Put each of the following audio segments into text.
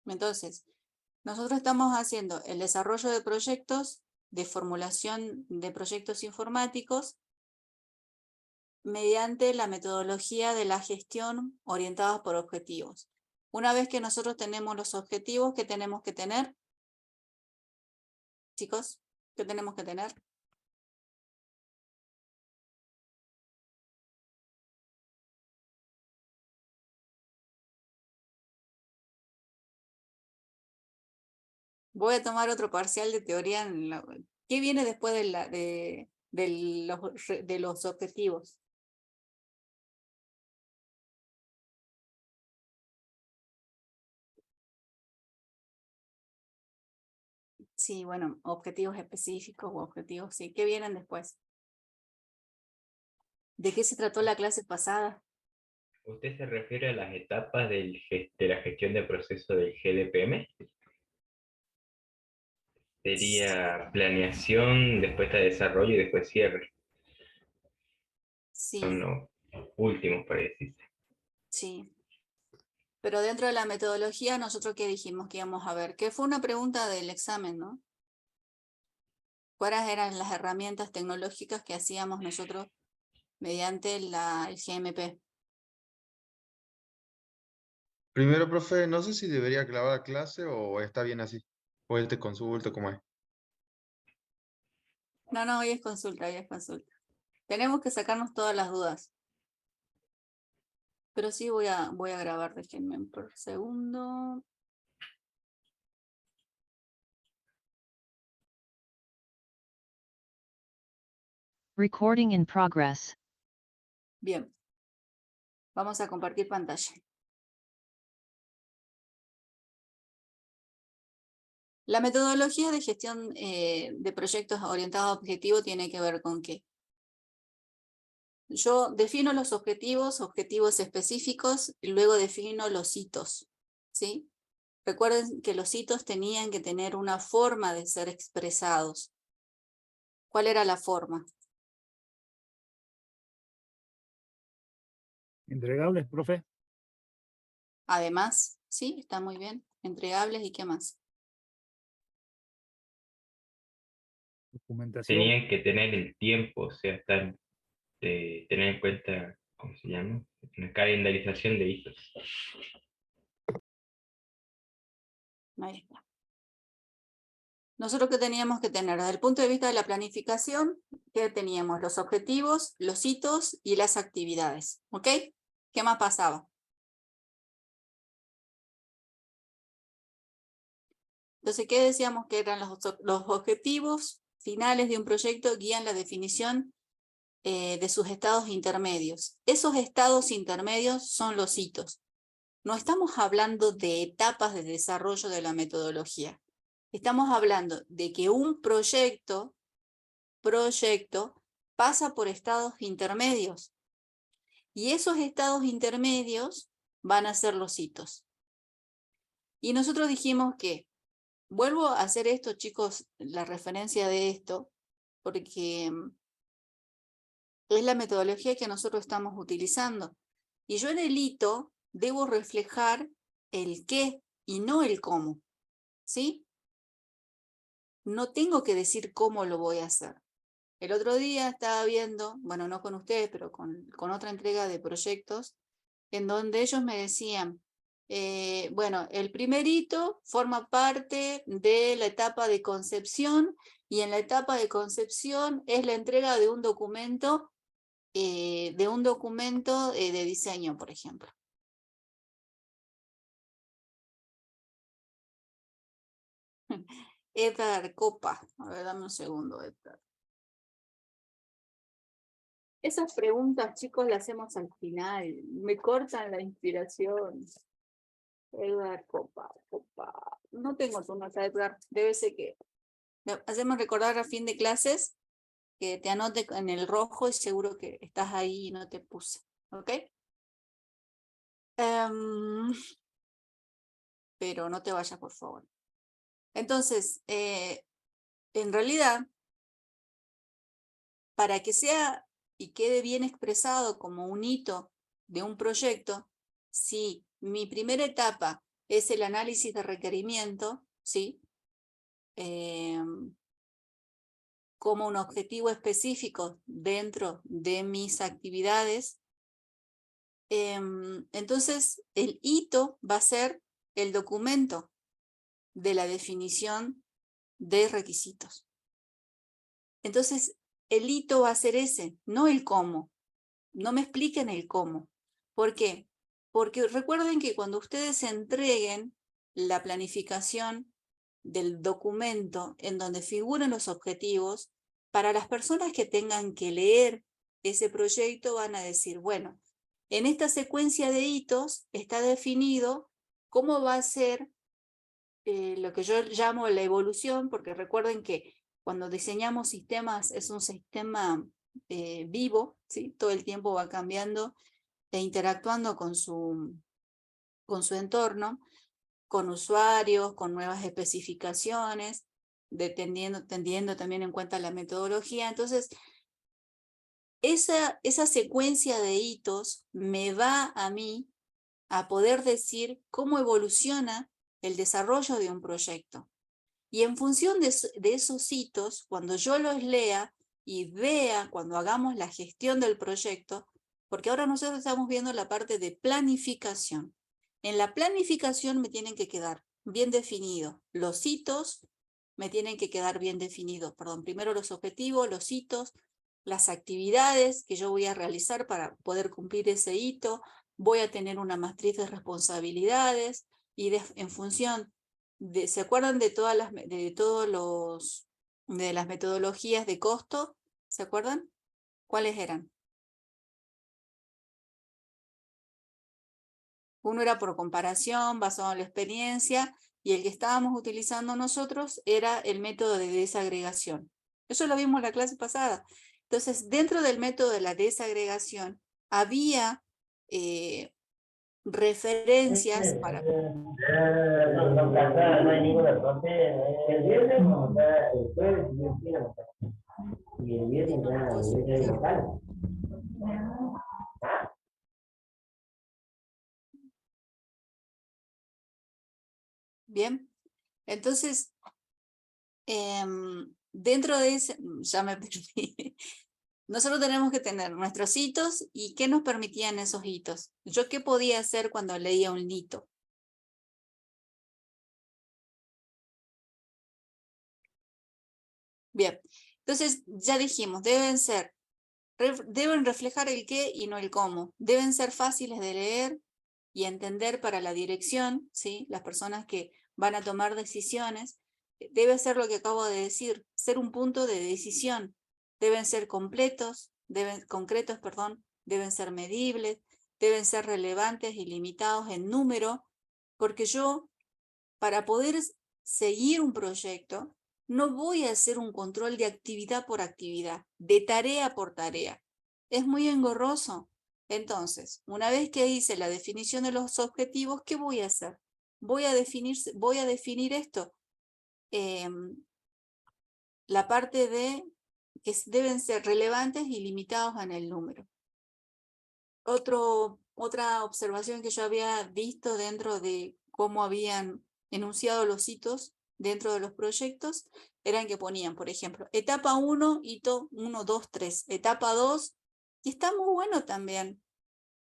Entonces, nosotros estamos haciendo el desarrollo de proyectos, de formulación de proyectos informáticos, mediante la metodología de la gestión orientada por objetivos. Una vez que nosotros tenemos los objetivos, ¿qué tenemos que tener? Chicos, ¿qué tenemos que tener? Voy a tomar otro parcial de teoría. ¿Qué viene después de los objetivos? Sí, bueno, objetivos específicos o objetivos, sí. ¿Qué vienen después? ¿De qué se trató la clase pasada? ¿Usted se refiere a las etapas de la gestión de proceso del GDPM? Sería planeación, después está desarrollo y después cierre. Son Sí, los últimos, para decirse. sí. Pero dentro de la metodología, ¿nosotros qué dijimos que íbamos a ver? Que fue una pregunta del examen, ¿no? ¿Cuáles eran las herramientas tecnológicas que hacíamos nosotros mediante el GMP? Primero, profe, no sé si debería clavar la clase o está bien así. O él te consulta cómo es. No, hoy es consulta, hoy es consulta. Tenemos que sacarnos todas las dudas. Pero sí voy a grabar, déjenme por segundo. Recording in progress. Bien. Vamos a compartir pantalla. La metodología de gestión de proyectos orientados a objetivo tiene que ver con qué. Yo defino los objetivos específicos, y luego defino los hitos, ¿sí? Recuerden que los hitos tenían que tener una forma de ser expresados. ¿Cuál era la forma? Entregables, profe. Además, sí, está muy bien. Entregables y qué más. Documentación. Tenían que tener el tiempo, o sea, tener en cuenta, ¿cómo se llama? Una calendarización de hitos. Ahí está. Nosotros qué teníamos que tener desde el punto de vista de la planificación, que teníamos los objetivos, los hitos y las actividades, ¿ok? ¿Qué más pasaba? Entonces, ¿qué decíamos que eran los objetivos finales de un proyecto? Guían la definición de sus estados intermedios. Esos estados intermedios son los hitos. No estamos hablando de etapas de desarrollo de la metodología. Estamos hablando de que un proyecto pasa por estados intermedios. Y esos estados intermedios van a ser los hitos. Y nosotros dijimos que, vuelvo a hacer esto, chicos, la referencia de esto, porque es la metodología que nosotros estamos utilizando. Y yo en el hito debo reflejar el qué y no el cómo, ¿sí? No tengo que decir cómo lo voy a hacer. El otro día estaba viendo, bueno, no con ustedes, pero con otra entrega de proyectos, en donde ellos me decían, bueno, el primer hito forma parte de la etapa de concepción y en la etapa de concepción es la entrega de un documento de diseño, por ejemplo. Edgar Copa, a ver, dame un segundo, Edgar. Esas preguntas, chicos, las hacemos al final. Me cortan la inspiración. Edgar Copa. No tengo tu nota, Edgar. Debe ser que hacemos recordar a fin de clases que te anote en el rojo y seguro que estás ahí y no te puse. ¿Ok? Pero no te vayas, por favor. Entonces, en realidad, para que sea y quede bien expresado como un hito de un proyecto, si mi primera etapa es el análisis de requerimiento, ¿sí? Como un objetivo específico dentro de mis actividades. Entonces, el hito va a ser el documento de la definición de requisitos. Entonces, el hito va a ser ese, no el cómo. No me expliquen el cómo. ¿Por qué? Porque recuerden que cuando ustedes entreguen la planificación del documento en donde figuren los objetivos, para las personas que tengan que leer ese proyecto van a decir, bueno, en esta secuencia de hitos está definido cómo va a ser lo que yo llamo la evolución, porque recuerden que cuando diseñamos sistemas es un sistema vivo, ¿sí? Todo el tiempo va cambiando e interactuando con su entorno, con usuarios, con nuevas especificaciones, teniendo también en cuenta la metodología. Entonces, esa secuencia de hitos me va a mí a poder decir cómo evoluciona el desarrollo de un proyecto. Y en función de esos hitos, cuando yo los lea y vea, cuando hagamos la gestión del proyecto, porque ahora nosotros estamos viendo la parte de planificación. En la planificación me tienen que quedar bien definidos los hitos, me tienen que quedar bien definidos, primero los objetivos, los hitos, las actividades que yo voy a realizar para poder cumplir ese hito, voy a tener una matriz de responsabilidades y en función ¿se acuerdan de de las metodologías de costo? ¿Se acuerdan? ¿Cuáles eran? Uno era por comparación, basado en la experiencia, y el que estábamos utilizando nosotros era el método de desagregación. Eso lo vimos en la clase pasada. Entonces, dentro del método de la desagregación, había referencias para... No hay ninguna el viernes no está, el jueves y el viernes ya local. Bien, entonces, dentro de ese, ya me perdí. Nosotros tenemos que tener nuestros hitos y qué nos permitían esos hitos. ¿Yo qué podía hacer cuando leía un hito? Bien, entonces ya dijimos, deben reflejar el qué y no el cómo. Deben ser fáciles de leer y entender para la dirección, ¿sí? Las personas que van a tomar decisiones. Debe ser lo que acabo de decir, ser un punto de decisión. Deben ser concretos, deben ser medibles, deben ser relevantes y limitados en número, porque yo, para poder seguir un proyecto, no voy a hacer un control de actividad por actividad, de tarea por tarea. Es muy engorroso. Entonces, una vez que hice la definición de los objetivos, ¿qué voy a hacer? Voy a definir esto. La parte de que deben ser relevantes y limitados en el número. Otra observación que yo había visto dentro de cómo habían enunciado los hitos dentro de los proyectos, eran que ponían, por ejemplo, etapa 1, hito 1, 2, 3, etapa 2, y está muy bueno también.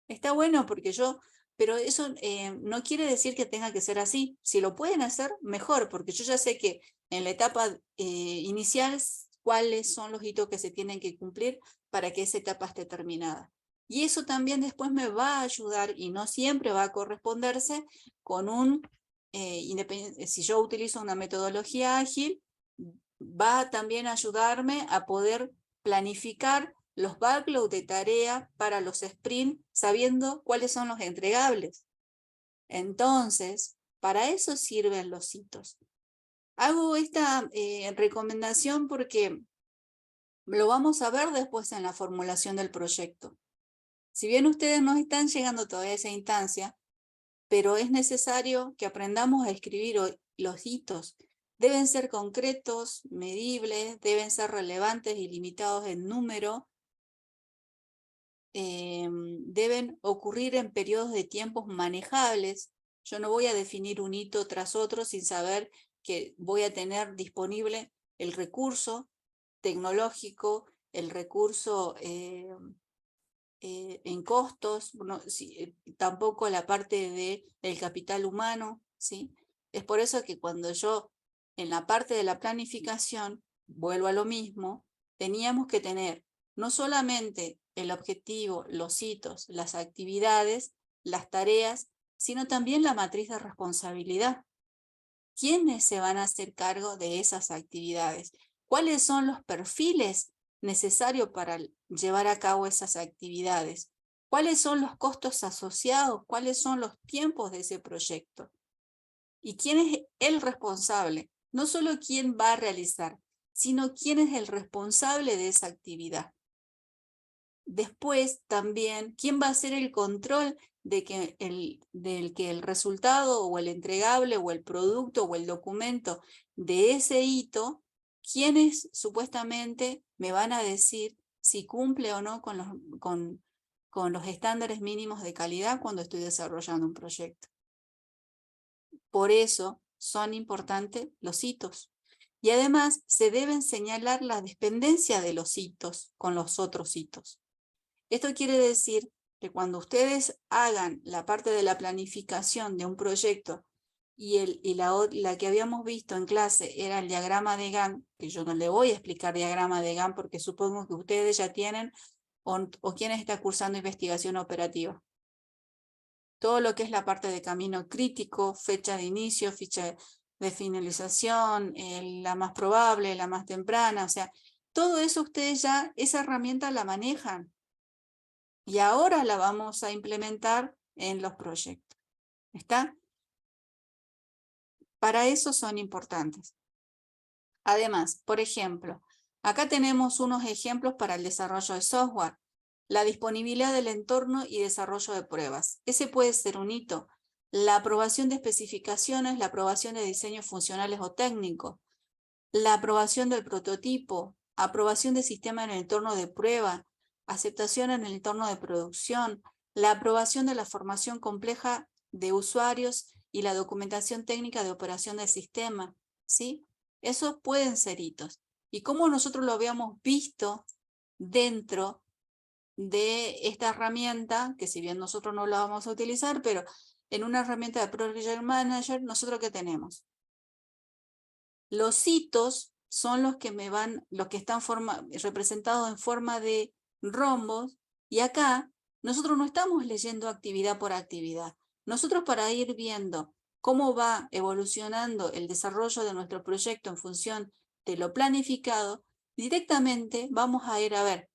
Está bueno porque pero eso no quiere decir que tenga que ser así. Si lo pueden hacer, mejor, porque yo ya sé que en la etapa inicial cuáles son los hitos que se tienen que cumplir para que esa etapa esté terminada. Y eso también después me va a ayudar, y no siempre va a corresponderse con si yo utilizo una metodología ágil, va también a ayudarme a poder planificar los backlogs de tarea para los sprints, sabiendo cuáles son los entregables. Entonces, para eso sirven los hitos. Hago esta recomendación porque lo vamos a ver después en la formulación del proyecto. Si bien ustedes no están llegando todavía a esa instancia, pero es necesario que aprendamos a escribir los hitos. Deben ser concretos, medibles, deben ser relevantes y limitados en número. Deben ocurrir en periodos de tiempos manejables. Yo no voy a definir un hito tras otro sin saber que voy a tener disponible el recurso tecnológico, el recurso en costos, tampoco la parte del capital humano, ¿sí? Es por eso que cuando yo, en la parte de la planificación, vuelvo a lo mismo, teníamos que tener no solamente el objetivo, los hitos, las actividades, las tareas, sino también la matriz de responsabilidad. ¿Quiénes se van a hacer cargo de esas actividades? ¿Cuáles son los perfiles necesarios para llevar a cabo esas actividades? ¿Cuáles son los costos asociados? ¿Cuáles son los tiempos de ese proyecto? ¿Y quién es el responsable? No solo quién va a realizar, sino quién es el responsable de esa actividad. Después también, ¿quién va a hacer el control de que el resultado o el entregable o el producto o el documento de ese hito, quiénes supuestamente me van a decir si cumple o no con los estándares mínimos de calidad cuando estoy desarrollando un proyecto? Por eso son importantes los hitos. Y además se deben señalar la dependencia de los hitos con los otros hitos. Esto quiere decir que cuando ustedes hagan la parte de la planificación de un proyecto y la que habíamos visto en clase era el diagrama de Gantt, que yo no le voy a explicar diagrama de Gantt porque supongo que ustedes ya tienen o quienes están cursando investigación operativa. Todo lo que es la parte de camino crítico, fecha de inicio, fecha de finalización, la más probable, la más temprana, o sea, todo eso ustedes ya, esa herramienta la manejan. Y ahora la vamos a implementar en los proyectos. ¿Está? Para eso son importantes. Además, por ejemplo, acá tenemos unos ejemplos para el desarrollo de software. La disponibilidad del entorno y desarrollo de pruebas. Ese puede ser un hito. La aprobación de especificaciones, la aprobación de diseños funcionales o técnicos. La aprobación del prototipo, aprobación de sistema en el entorno de prueba, aceptación en el entorno de producción, la aprobación de la formación compleja de usuarios y la documentación técnica de operación del sistema, ¿sí? Esos pueden ser hitos. Y como nosotros lo habíamos visto dentro de esta herramienta, que si bien nosotros no la vamos a utilizar, pero en una herramienta de Project Manager, ¿nosotros qué tenemos? Los hitos son los que están representados en forma de rombos, y acá nosotros no estamos leyendo actividad por actividad. Nosotros, para ir viendo cómo va evolucionando el desarrollo de nuestro proyecto en función de lo planificado, directamente vamos a ir a ver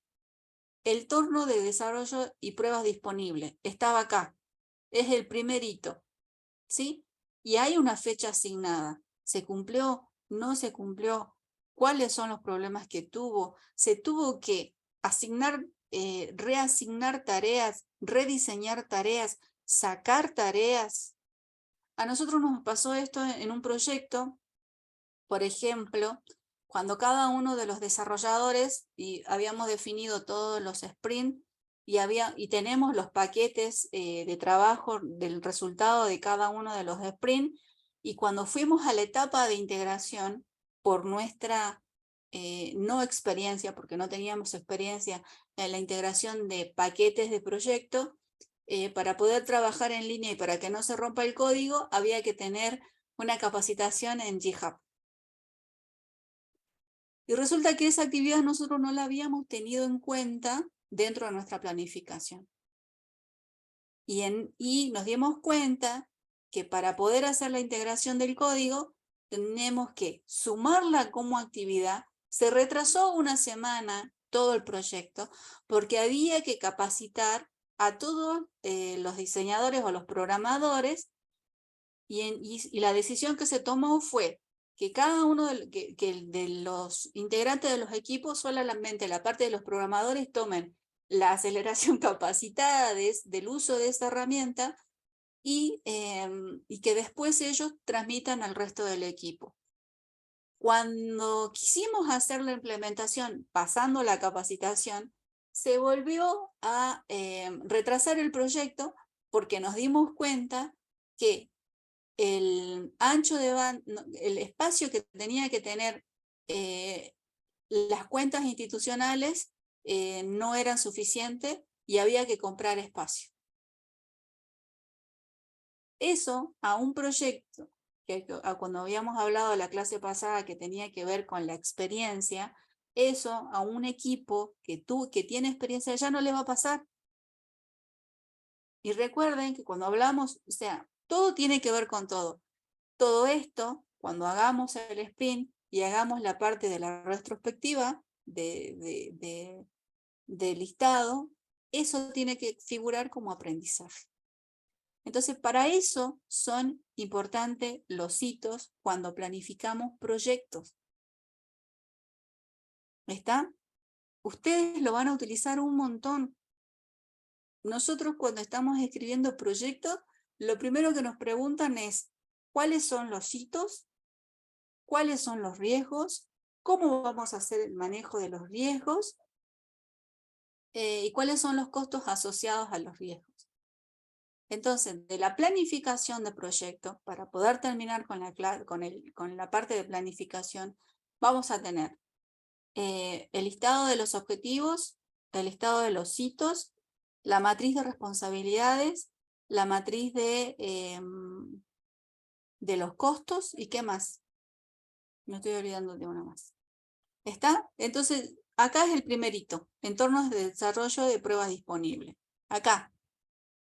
el entorno de desarrollo y pruebas disponibles. Estaba acá. Es el primer hito, ¿sí? Y hay una fecha asignada. ¿Se cumplió? ¿No se cumplió? ¿Cuáles son los problemas que tuvo? ¿Se tuvo que asignar, reasignar tareas, rediseñar tareas, sacar tareas? A nosotros nos pasó esto en un proyecto, por ejemplo, cuando cada uno de los desarrolladores, y habíamos definido todos los sprints, y tenemos los paquetes de trabajo del resultado de cada uno de los sprints, y cuando fuimos a la etapa de integración, por nuestra no experiencia, porque no teníamos experiencia en la integración de paquetes de proyecto, para poder trabajar en línea y para que no se rompa el código, había que tener una capacitación en GitHub. Y resulta que esa actividad nosotros no la habíamos tenido en cuenta dentro de nuestra planificación. Y nos dimos cuenta que para poder hacer la integración del código, tenemos que sumarla como actividad. Se retrasó una semana todo el proyecto porque había que capacitar a todos los diseñadores o los programadores, y la decisión que se tomó fue que cada uno de los integrantes de los equipos, solamente la parte de los programadores, tomen la aceleración capacitada del uso de esta herramienta y que después ellos transmitan al resto del equipo. Cuando quisimos hacer la implementación pasando la capacitación, se volvió a retrasar el proyecto porque nos dimos cuenta que el ancho de banda, el espacio que tenía que tener las cuentas institucionales no eran suficientes y había que comprar espacio. Eso a un proyecto, cuando habíamos hablado de la clase pasada que tenía que ver con la experiencia, eso a un equipo que tiene experiencia ya no le va a pasar. Y recuerden que cuando hablamos, o sea, todo tiene que ver con todo. Todo esto, cuando hagamos el sprint y hagamos la parte de la retrospectiva de listado, eso tiene que figurar como aprendizaje. Entonces, para eso son importantes los hitos cuando planificamos proyectos. ¿Está? Ustedes lo van a utilizar un montón. Nosotros cuando estamos escribiendo proyectos, lo primero que nos preguntan es, ¿cuáles son los hitos? ¿Cuáles son los riesgos? ¿Cómo vamos a hacer el manejo de los riesgos? ¿Y cuáles son los costos asociados a los riesgos? Entonces, de la planificación de proyectos, para poder terminar con la parte de planificación, vamos a tener el listado de los objetivos, el listado de los hitos, la matriz de responsabilidades, la matriz de los costos, ¿y qué más? Me estoy olvidando de una más. ¿Está? Entonces, acá es el primer hito, entornos de desarrollo de pruebas disponibles. Acá,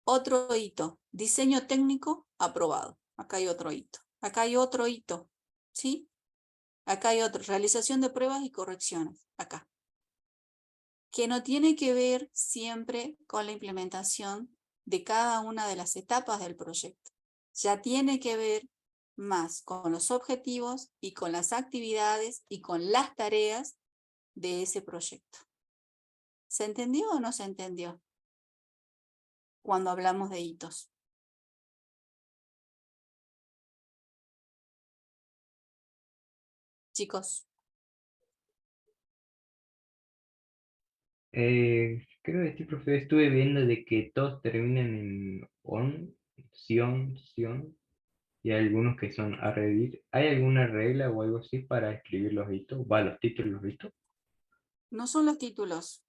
otro hito, diseño técnico aprobado. Acá hay otro hito. Acá hay otro hito, ¿sí? Acá hay otro, realización de pruebas y correcciones. Acá. Que no tiene que ver siempre con la implementación de cada una de las etapas del proyecto. Ya tiene que ver más con los objetivos y con las actividades y con las tareas de ese proyecto. ¿Se entendió o no se entendió? Cuando hablamos de hitos. Chicos. Creo que sí, profe, estuve viendo de que todos terminan en on, sion, y hay algunos que son a revivir. ¿Hay alguna regla o algo así para escribir los hitos? ¿Va los títulos, los hitos? No son los títulos.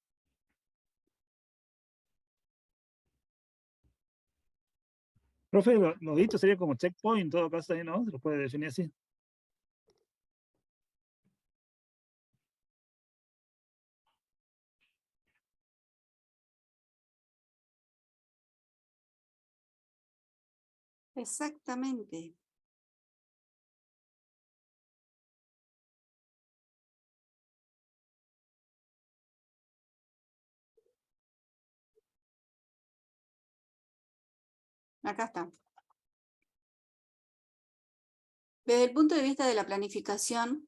Profe, los hitos sería como checkpoint en todo caso, ahí, ¿no? Se lo puede definir así. Exactamente. Acá está. Desde el punto de vista de la planificación,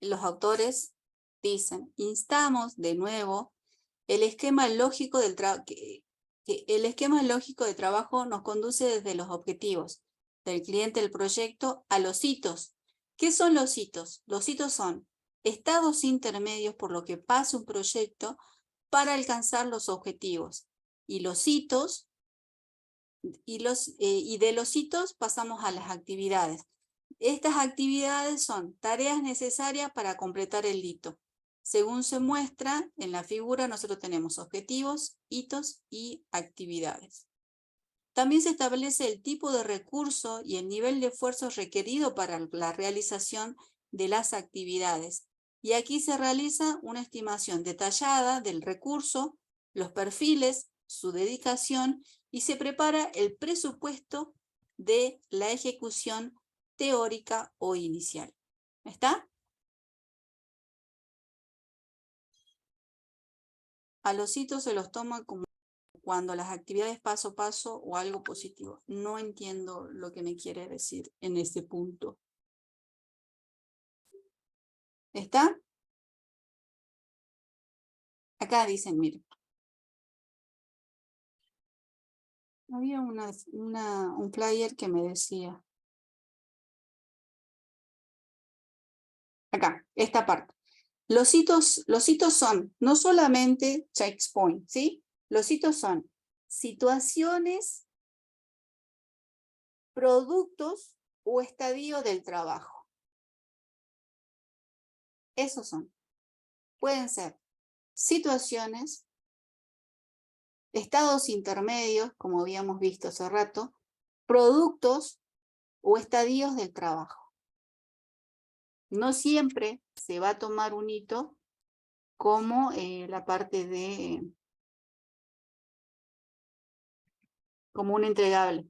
los autores dicen, instamos de nuevo el esquema lógico del el esquema lógico de trabajo nos conduce desde los objetivos del cliente del proyecto a los hitos. ¿Qué son los hitos? Los hitos son estados intermedios por lo que pasa un proyecto para alcanzar los objetivos. Y los hitos, y de los hitos pasamos a las actividades. Estas actividades son tareas necesarias para completar el hito. Según se muestra en la figura, nosotros tenemos objetivos, hitos y actividades. También se establece el tipo de recurso y el nivel de esfuerzo requerido para la realización de las actividades. Y aquí se realiza una estimación detallada del recurso, los perfiles, su dedicación y se prepara el presupuesto de la ejecución teórica o inicial. ¿Está? A los hitos se los toma como cuando las actividades paso a paso o algo positivo. No entiendo lo que me quiere decir en ese punto. ¿Está? Acá dicen, miren. Había un flyer que me decía. Acá, esta parte. Los hitos son no solamente checkpoints, ¿sí? Los hitos son situaciones productos o estadio del trabajo. Esos son. Pueden ser situaciones, estados intermedios, como habíamos visto hace rato, productos o estadios del trabajo. No siempre se va a tomar un hito como la parte de, como un entregable.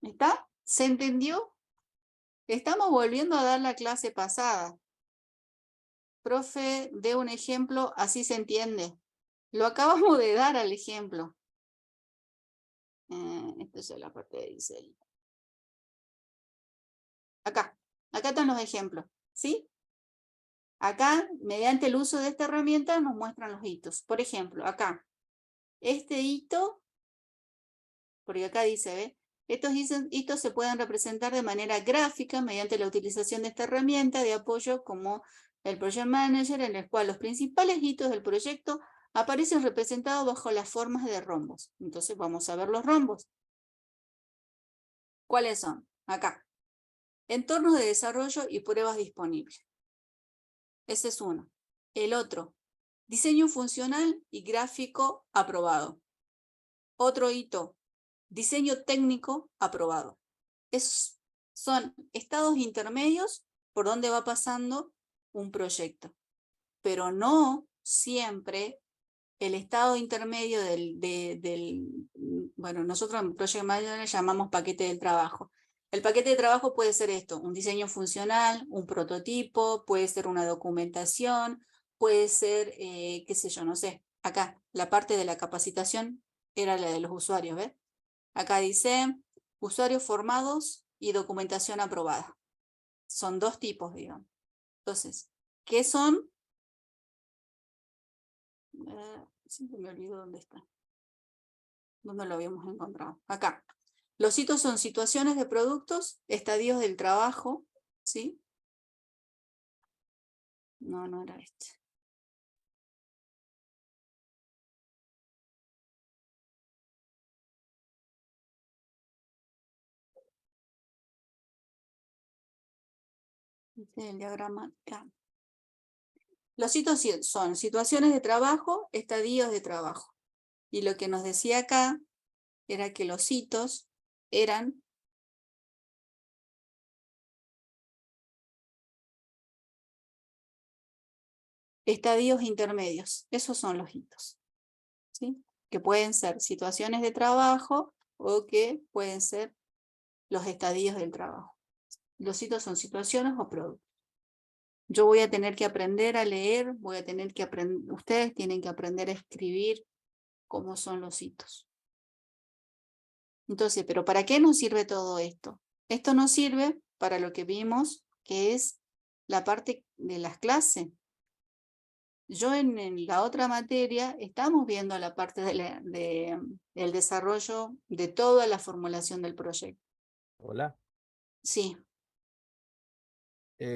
¿Está? ¿Se entendió? Estamos volviendo a dar la clase pasada. Profe, dé un ejemplo, así se entiende. Lo acabamos de dar al ejemplo. Esta es la parte de diseño. Acá están los ejemplos, ¿sí? Acá, mediante el uso de esta herramienta, nos muestran los hitos. Por ejemplo, acá, este hito, porque acá dice, ¿ve? Estos hitos se pueden representar de manera gráfica mediante la utilización de esta herramienta de apoyo como el Project Manager, en el cual los principales hitos del proyecto aparecen representados bajo las formas de rombos. Entonces vamos a ver los rombos. ¿Cuáles son? Acá. Entornos de desarrollo y pruebas disponibles. Ese es uno. El otro, diseño funcional y gráfico aprobado. Otro hito, diseño técnico aprobado. Son estados intermedios por donde va pasando un proyecto. Pero no siempre el estado intermedio bueno, nosotros en Project Manager le llamamos paquete del trabajo. El paquete de trabajo puede ser esto, un diseño funcional, un prototipo, puede ser una documentación, puede ser, qué sé yo, no sé. Acá, la parte de la capacitación era la de los usuarios, ¿ves? Acá dice, usuarios formados y documentación aprobada. Son dos tipos, digamos. Entonces, ¿qué son? Siempre me olvido dónde está. ¿Dónde lo habíamos encontrado? Acá. Los hitos son situaciones de productos, estadios del trabajo, ¿sí? No era este. Este es el diagrama acá. Los hitos son situaciones de trabajo, estadios de trabajo. Y lo que nos decía acá era que los hitos eran estadios intermedios. Esos son los hitos, ¿sí? Que pueden ser situaciones de trabajo o que pueden ser los estadios del trabajo. Los hitos son situaciones o productos. Yo voy a tener que aprender a leer, voy a tener que aprender, ustedes tienen que aprender a escribir cómo son los hitos. Entonces, ¿pero para qué nos sirve todo esto? Esto nos sirve para lo que vimos, que es la parte de las clases. Yo en la otra materia estamos viendo la parte del desarrollo de toda la formulación del proyecto. Hola. Sí.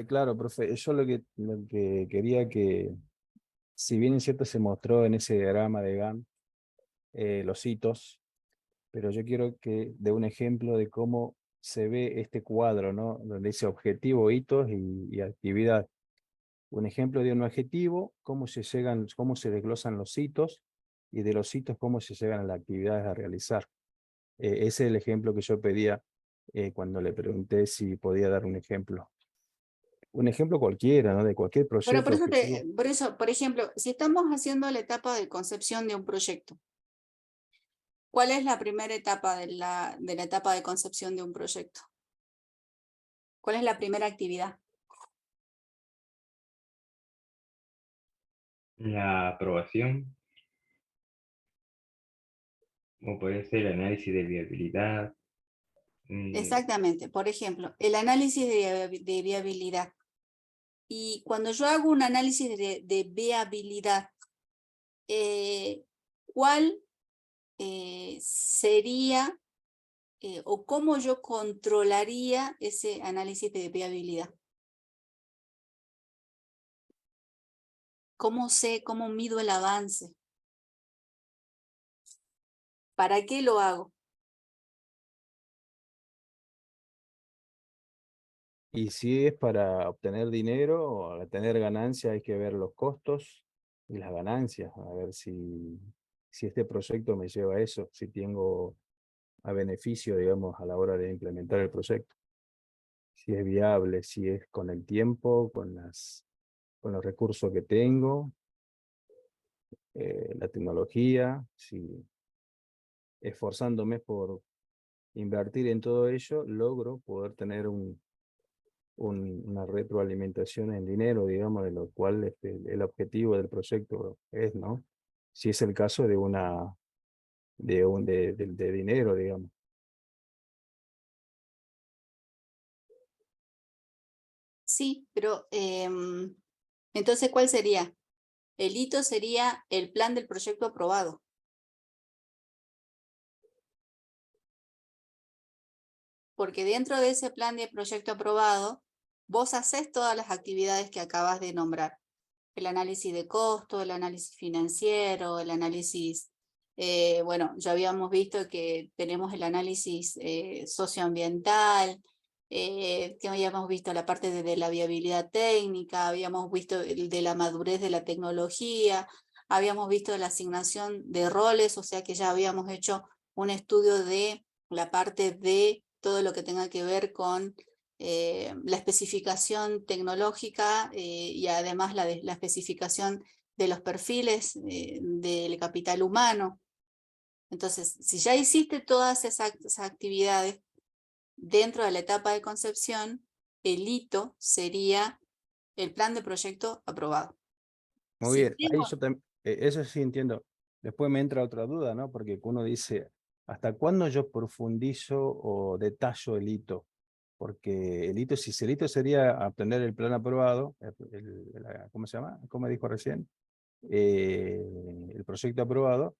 Claro, profe, yo lo que quería que, si bien es cierto se mostró en ese diagrama de Gantt los hitos, pero yo quiero que dé un ejemplo de cómo se ve este cuadro, ¿no? Donde dice objetivo, hitos y actividad. Un ejemplo de un objetivo, cómo se desglosan los hitos, y de los hitos cómo se llegan a las actividades a realizar. Ese es el ejemplo que yo pedía cuando le pregunté si podía dar un ejemplo. Un ejemplo cualquiera, ¿no? De cualquier Bueno, proyecto objetivo. por eso, por ejemplo, si estamos haciendo la etapa de concepción de un proyecto, ¿cuál es la primera etapa de la etapa de concepción de un proyecto? ¿Cuál es la primera actividad? La aprobación, o puede ser el análisis de viabilidad. Exactamente. Por ejemplo, el análisis de viabilidad. Y cuando yo hago un análisis de viabilidad, ¿cuál sería o cómo yo controlaría ese análisis de viabilidad? ¿Cómo sé, cómo mido el avance? ¿Para qué lo hago? Y si es para obtener dinero o para tener ganancias, hay que ver los costos y las ganancias, a ver si este proyecto me lleva a eso, si tengo a beneficio, digamos, a la hora de implementar el proyecto. Si es viable, si es con el tiempo, con los recursos que tengo, la tecnología, si esforzándome por invertir en todo ello, logro poder tener una retroalimentación en dinero, digamos, de lo cual el objetivo del proyecto es, ¿no? Si es el caso de dinero, digamos. Sí, pero entonces, ¿cuál sería? El hito sería el plan del proyecto aprobado. Porque dentro de ese plan de proyecto aprobado, vos haces todas las actividades que acabas de nombrar. El análisis de costo, el análisis financiero, el análisis, bueno, ya habíamos visto que tenemos el análisis socioambiental, que habíamos visto la parte de la viabilidad técnica, habíamos visto el de la madurez de la tecnología, habíamos visto la asignación de roles, o sea que ya habíamos hecho un estudio de la parte de todo lo que tenga que ver con la especificación tecnológica y además la especificación de los perfiles del capital humano. Entonces, si ya hiciste todas esas actividades dentro de la etapa de concepción, el hito sería el plan de proyecto aprobado. Muy Si bien, ahí tengo, yo eso sí entiendo. Después me entra otra duda, ¿no? Porque uno dice, ¿hasta cuándo yo profundizo o detallo el hito? Porque el hito, si el hito sería obtener el plan aprobado, ¿cómo se llama? ¿Cómo dijo recién? El proyecto aprobado,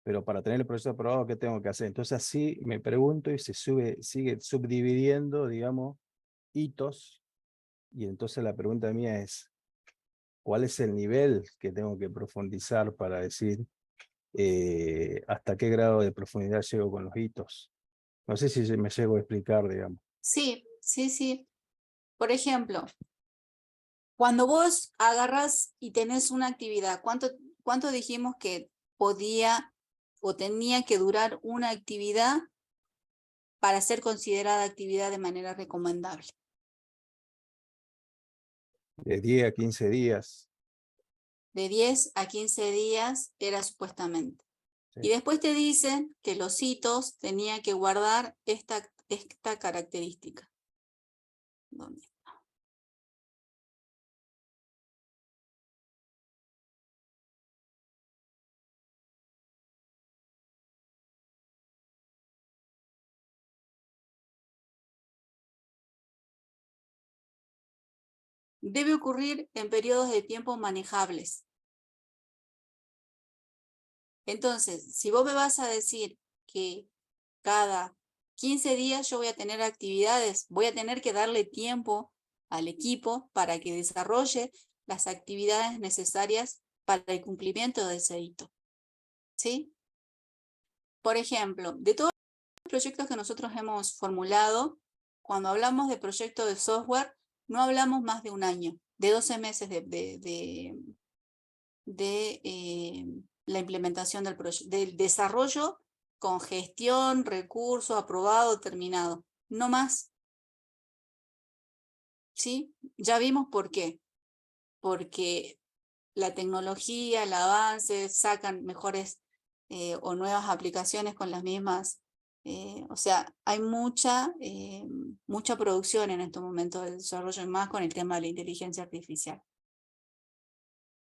pero para tener el proyecto aprobado, ¿qué tengo que hacer? Entonces así me pregunto y sigue subdividiendo, digamos, hitos, y entonces la pregunta mía es, ¿cuál es el nivel que tengo que profundizar para decir hasta qué grado de profundidad llego con los hitos? No sé si me llego a explicar, digamos. sí. Por ejemplo, cuando vos agarras y tenés una actividad, ¿cuánto dijimos que podía o tenía que durar una actividad para ser considerada actividad de manera recomendable? De 10 a 15 días. De 10 a 15 días era supuestamente. Sí. Y después te dicen que los hitos tenían que guardar esta característica. ¿Dónde? Debe ocurrir en periodos de tiempo manejables. Entonces, si vos me vas a decir que cada 15 días yo voy a tener actividades, voy a tener que darle tiempo al equipo para que desarrolle las actividades necesarias para el cumplimiento de ese hito. ¿Sí? Por ejemplo, de todos los proyectos que nosotros hemos formulado, cuando hablamos de proyecto de software, no hablamos más de un año, de 12 meses de la implementación del desarrollo con gestión, recursos, aprobado, terminado. No más. ¿Sí? Ya vimos por qué. Porque la tecnología, el avance, sacan mejores o nuevas aplicaciones con las mismas. O sea, hay mucha producción en estos momentos de desarrollo, y más con el tema de la inteligencia artificial.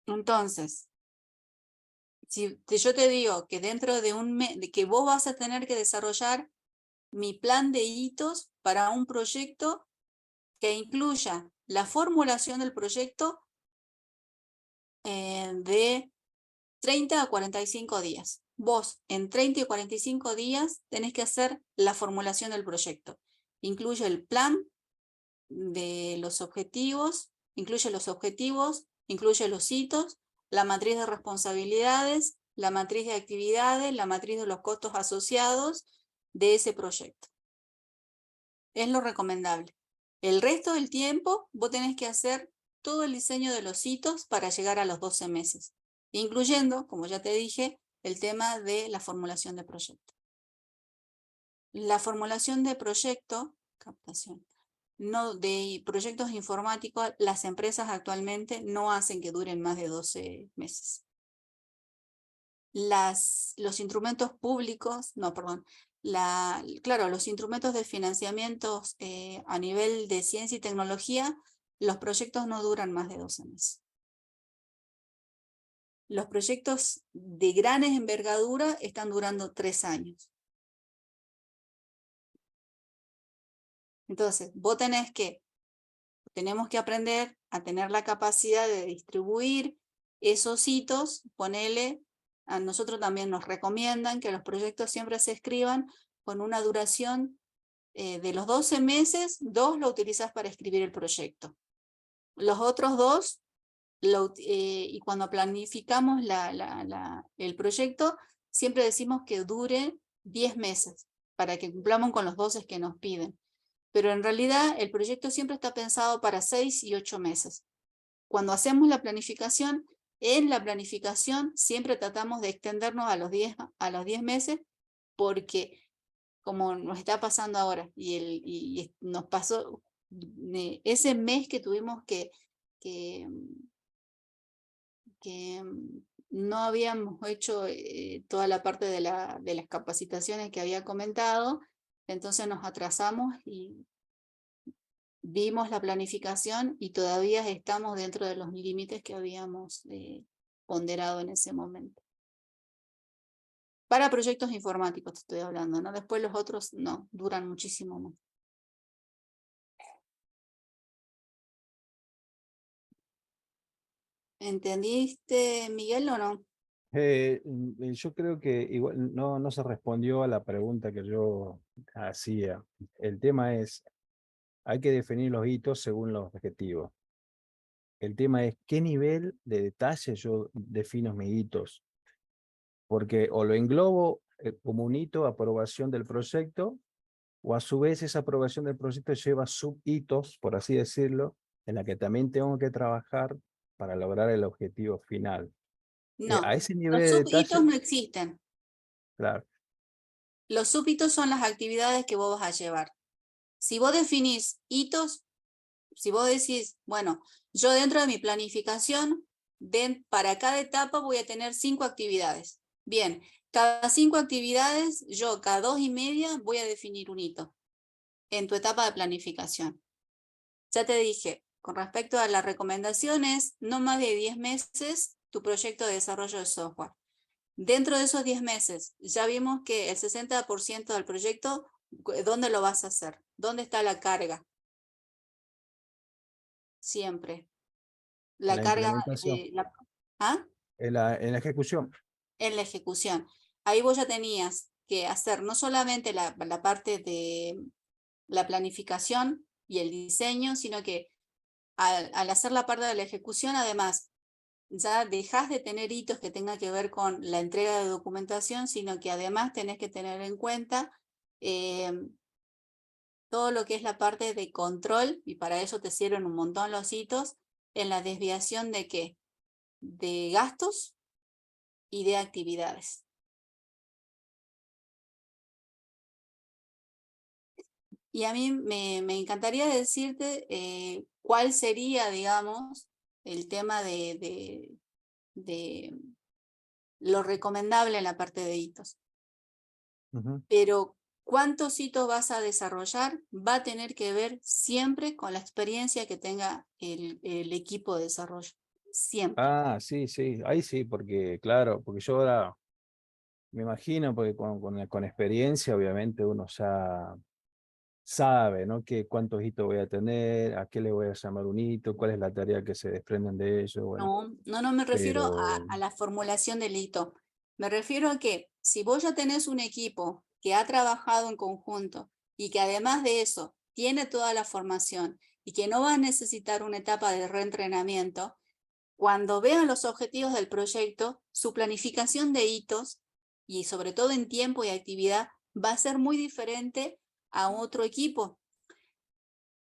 Entonces, si yo te digo que dentro de un mes, que vos vas a tener que desarrollar mi plan de hitos para un proyecto que incluya la formulación del proyecto de 30 a 45 días. Vos en 30 y 45 días tenés que hacer la formulación del proyecto. Incluye el plan de los objetivos, incluye los objetivos, Incluye los hitos, la matriz de responsabilidades, la matriz de actividades, la matriz de los costos asociados de ese proyecto. Es lo recomendable. El resto del tiempo vos tenés que hacer todo el diseño de los hitos para llegar a los 12 meses, incluyendo, como ya te dije, el tema de la formulación de proyecto. La formulación de proyecto, captación, no de proyectos informáticos, las empresas actualmente no hacen que duren más de 12 meses. Los instrumentos públicos, no, perdón, claro, los instrumentos de financiamiento a nivel de ciencia y tecnología, los proyectos no duran más de 12 meses. Los proyectos de gran envergadura están durando 3 años. Entonces, tenemos que aprender a tener la capacidad de distribuir esos hitos, a nosotros también nos recomiendan que los proyectos siempre se escriban con una duración de los 12 meses, 2 lo utilizas para escribir el proyecto. Los otros 2, y cuando planificamos el proyecto, siempre decimos que dure 10 meses, para que cumplamos con los 12 que nos piden. Pero en realidad el proyecto siempre está pensado para 6 y 8 meses. Cuando hacemos la planificación, en la planificación siempre tratamos de extendernos a los 10 meses, porque como nos está pasando ahora, y nos pasó ese mes que tuvimos que no habíamos hecho toda la parte de las capacitaciones que había comentado, entonces nos atrasamos y vimos la planificación y todavía estamos dentro de los límites que habíamos ponderado en ese momento. Para proyectos informáticos te estoy hablando, ¿no? Después los otros no, duran muchísimo más. ¿Entendiste, Miguel, o no? Yo creo que igual no se respondió a la pregunta que yo hacía. El tema es, hay que definir los hitos según los objetivos. El tema es qué nivel de detalle yo defino mis hitos. Porque o lo englobo como un hito, aprobación del proyecto, o a su vez esa aprobación del proyecto lleva subhitos, por así decirlo, en la que también tengo que trabajar para lograr el objetivo final. No, A ese nivel los de detalle, subhitos no existen. claro. Los subhitos son las actividades que vos vas a llevar. Si vos definís hitos, si vos decís, bueno, yo dentro de mi planificación, para cada etapa voy a tener 5 actividades. Bien, cada 5 actividades, yo cada 2 y media voy a definir un hito en tu etapa de planificación. Ya te dije, con respecto a las recomendaciones, no más de 10 meses tu proyecto de desarrollo de software. Dentro de esos 10 meses, ya vimos que el 60% del proyecto, ¿dónde lo vas a hacer? ¿Dónde está la carga? Siempre. La La carga implementación, ¿ah? en la ejecución. En la ejecución. Ahí vos ya tenías que hacer no solamente la parte de la planificación y el diseño, sino que al hacer la parte de la ejecución, además, ya dejás de tener hitos que tengan que ver con la entrega de documentación, sino que además tenés que tener en cuenta todo lo que es la parte de control, y para eso te sirven un montón los hitos, en la desviación de ¿qué? De gastos y de actividades. Y a mí me encantaría decirte cuál sería, digamos, el tema de lo recomendable en la parte de hitos. Pero cuántos hitos vas a desarrollar va a tener que ver siempre con la experiencia que tenga el equipo de desarrollo. Siempre. Ah, sí, ahí sí, porque claro, porque yo ahora me imagino, porque con experiencia obviamente uno ya sabe, ¿no? Cuántos hitos voy a tener, a qué le voy a llamar un hito, cuál es la tarea que se desprenden de ello, bueno, No me refiero pero... a la formulación del hito. Me refiero a que si vos ya tenés un equipo que ha trabajado en conjunto y que además de eso tiene toda la formación y que no va a necesitar una etapa de reentrenamiento, cuando vean los objetivos del proyecto, su planificación de hitos, y sobre todo en tiempo y actividad, va a ser muy diferente a otro equipo.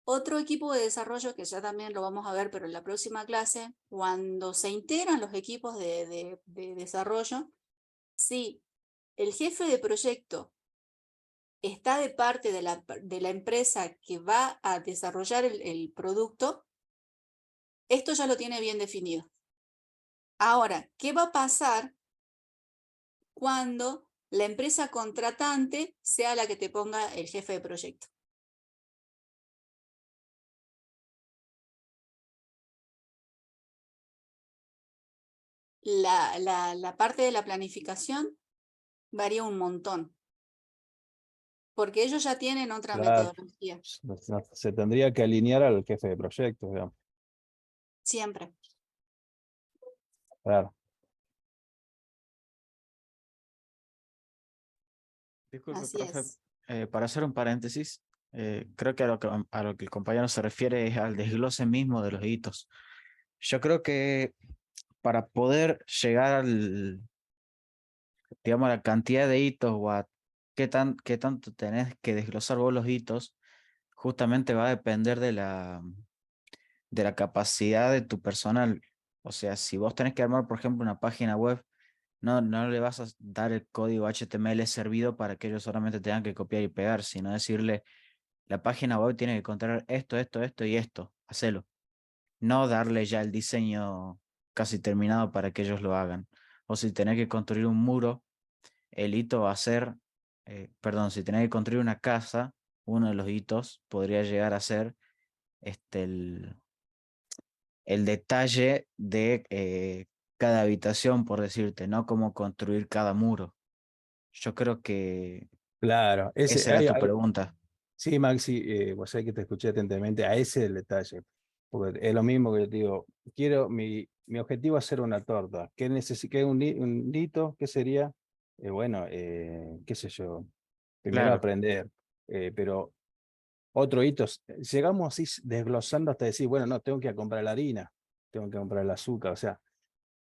Otro equipo de desarrollo, que ya también lo vamos a ver, pero en la próxima clase, cuando se integran los equipos de desarrollo, si el jefe de proyecto está de parte de la empresa que va a desarrollar el producto, esto ya lo tiene bien definido. Ahora, ¿qué va a pasar cuando la empresa contratante sea la que te ponga el jefe de proyecto? La parte de la planificación varía un montón, porque ellos ya tienen otra Claro, metodología, se tendría que alinear al jefe de proyecto, digamos. siempre. Claro. Disculpe, Así profe, es. para hacer un paréntesis, creo que a lo que el compañero se refiere es al desglose mismo de los hitos. Yo creo que para poder llegar al, digamos, a la cantidad de hitos o a qué tanto tenés que desglosar vos los hitos, justamente va a depender de la capacidad de tu personal. O sea, si vos tenés que armar, por ejemplo, una página web, no le vas a dar el código HTML servido para que ellos solamente tengan que copiar y pegar, sino decirle, la página web tiene que contener esto y esto, hacelo. No darle ya el diseño casi terminado para que ellos lo hagan. O si tenés que construir un muro, el hito va a ser, perdón, si tenés que construir una casa, uno de los hitos podría llegar a ser el detalle de cada habitación, por decirte, no cómo construir cada muro. Yo creo que Claro, esa era tu pregunta. sí, Maxi, vos sabés que te escuché atentamente, a ese es el detalle. Porque es lo mismo que yo te digo, mi objetivo es hacer una torta. ¿Qué necesito? Un hito? ¿Qué sería? Bueno, qué sé yo, primero Claro, aprender, pero otro hito, llegamos así desglosando hasta decir, bueno, no, tengo que ir a comprar la harina, tengo que comprar el azúcar, o sea,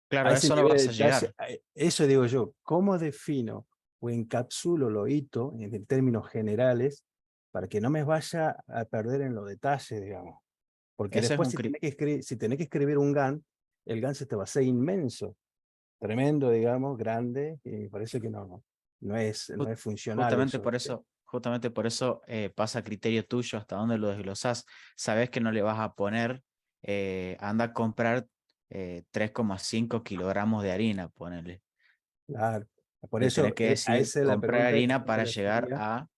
claro, a a ese eso no nivel vas de a detalle, llegar. eso digo yo, ¿cómo defino o encapsulo lo hito en términos generales para que no me vaya a perder en los detalles, digamos? Porque Ese es después un cri- si tenés que escribir un GAN, el GAN se te va a hacer inmenso, tremendo, digamos, grande, y me parece que no ju- es funcional eso. justamente por eso pasa a criterio tuyo hasta dónde lo desglosás. Sabes que no le vas a poner, anda a comprar 3,5 kilogramos de harina, ponele. Claro. Por Le tenés eso, que a decir esa es la comprar pregunta que harina yo me para llegar refería. a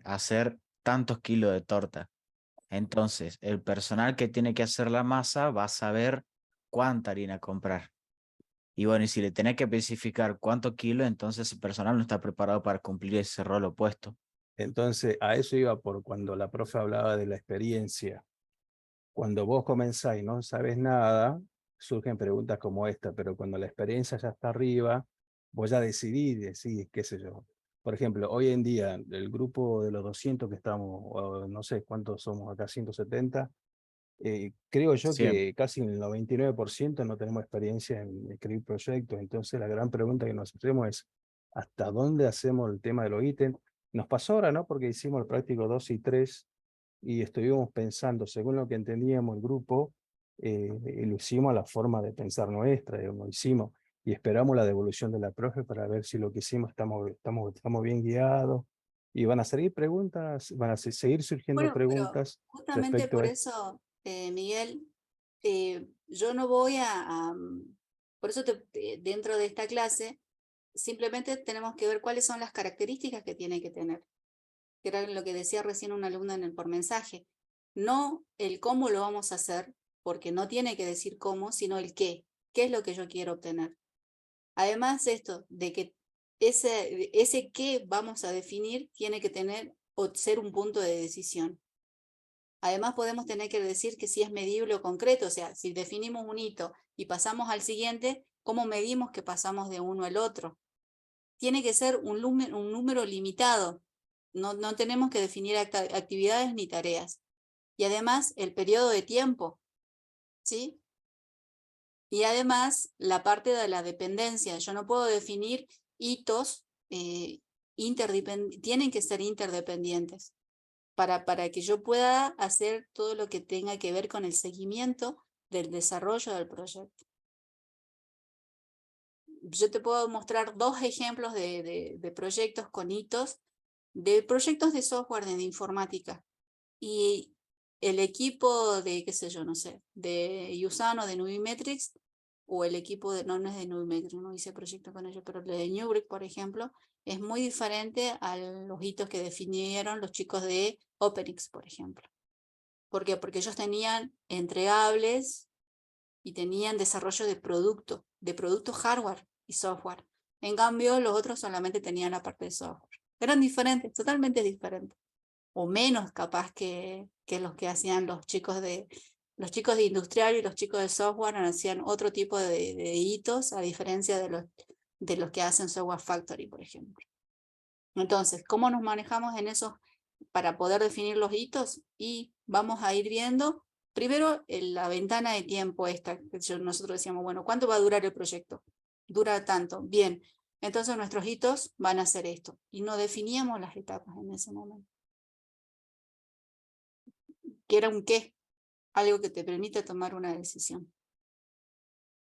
hacer tantos kilos de torta. Entonces, el personal que tiene que hacer la masa va a saber cuánta harina comprar. Y bueno, y si le tenés que especificar cuánto kilo, entonces el personal no está preparado para cumplir ese rol opuesto. Entonces, a eso iba por cuando la profe hablaba de la experiencia. Cuando vos comenzás y no sabes nada, surgen preguntas como esta, pero cuando la experiencia ya está arriba, vos ya decís, qué sé yo. Por ejemplo, hoy en día, el grupo de los 200 que estamos, o no sé cuántos somos acá, 170, creo yo Siempre. que casi el 99% no tenemos experiencia en escribir proyectos. Entonces, la gran pregunta que nos hacemos es, ¿hasta dónde hacemos el tema de los ítems? Nos pasó ahora, ¿no? Porque hicimos el práctico 2 y 3 y estuvimos pensando, según lo que entendíamos el grupo, y lo hicimos a la forma de pensar nuestra, lo hicimos y esperamos la devolución de la profe para ver si lo que hicimos estamos bien guiados y van a seguir preguntas, van a seguir surgiendo Bueno, pero preguntas justamente respecto por a esto. eso, Miguel, yo no voy por eso dentro de esta clase, simplemente tenemos que ver cuáles son las características que tiene que tener, que era lo que decía recién una alumna por mensaje. No el cómo lo vamos a hacer, porque no tiene que decir cómo, sino el qué. ¿Qué es lo que yo quiero obtener? Además, esto de que ese qué vamos a definir tiene que tener o ser un punto de decisión. Además, podemos tener que decir que si es medible o concreto, o sea, si definimos un hito y pasamos al siguiente, ¿cómo medimos que pasamos de uno al otro? Tiene que ser un número limitado. No tenemos que definir actividades ni tareas. Y además, el periodo de tiempo, ¿sí? Y además, la parte de la dependencia. Yo no puedo definir hitos tienen que ser interdependientes para que yo pueda hacer todo lo que tenga que ver con el seguimiento del desarrollo del proyecto. Yo te puedo mostrar 2 ejemplos de proyectos con hitos, de proyectos de software, de informática. Y el equipo de, qué sé yo, no sé, de Usano, de Nubimetrics, o el equipo de, no es de Nubimetrics, no hice proyecto con ellos, pero el de Newbrick, por ejemplo, es muy diferente a los hitos que definieron los chicos de OpenX, por ejemplo. ¿Por qué? Porque ellos tenían entregables y tenían desarrollo de producto hardware y software. En cambio, los otros solamente tenían la parte de software. Eran diferentes, totalmente diferentes. O menos capaz que los que hacían los chicos de industrial y los chicos de software hacían otro tipo de hitos, a diferencia de los que hacen Software Factory, por ejemplo. Entonces, ¿cómo nos manejamos en esos para poder definir los hitos? Y vamos a ir viendo, primero, la ventana de tiempo esta, que nosotros decíamos, bueno, ¿cuánto va a durar el proyecto? Dura tanto, bien. Entonces nuestros hitos van a ser esto. Y no definíamos las etapas en ese momento. Que era un qué, algo que te permite tomar una decisión.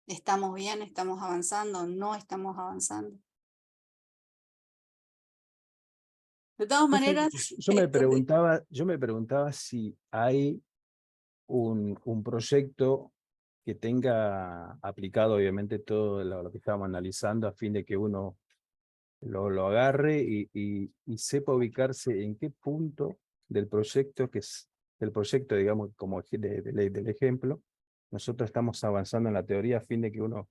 ¿Estamos bien? ¿Estamos avanzando? ¿No estamos avanzando? De todas maneras... Yo me preguntaba si hay un proyecto que tenga aplicado obviamente todo lo que estábamos analizando a fin de que uno lo agarre y sepa ubicarse en qué punto del proyecto, digamos, como del ejemplo, nosotros estamos avanzando en la teoría a fin de que uno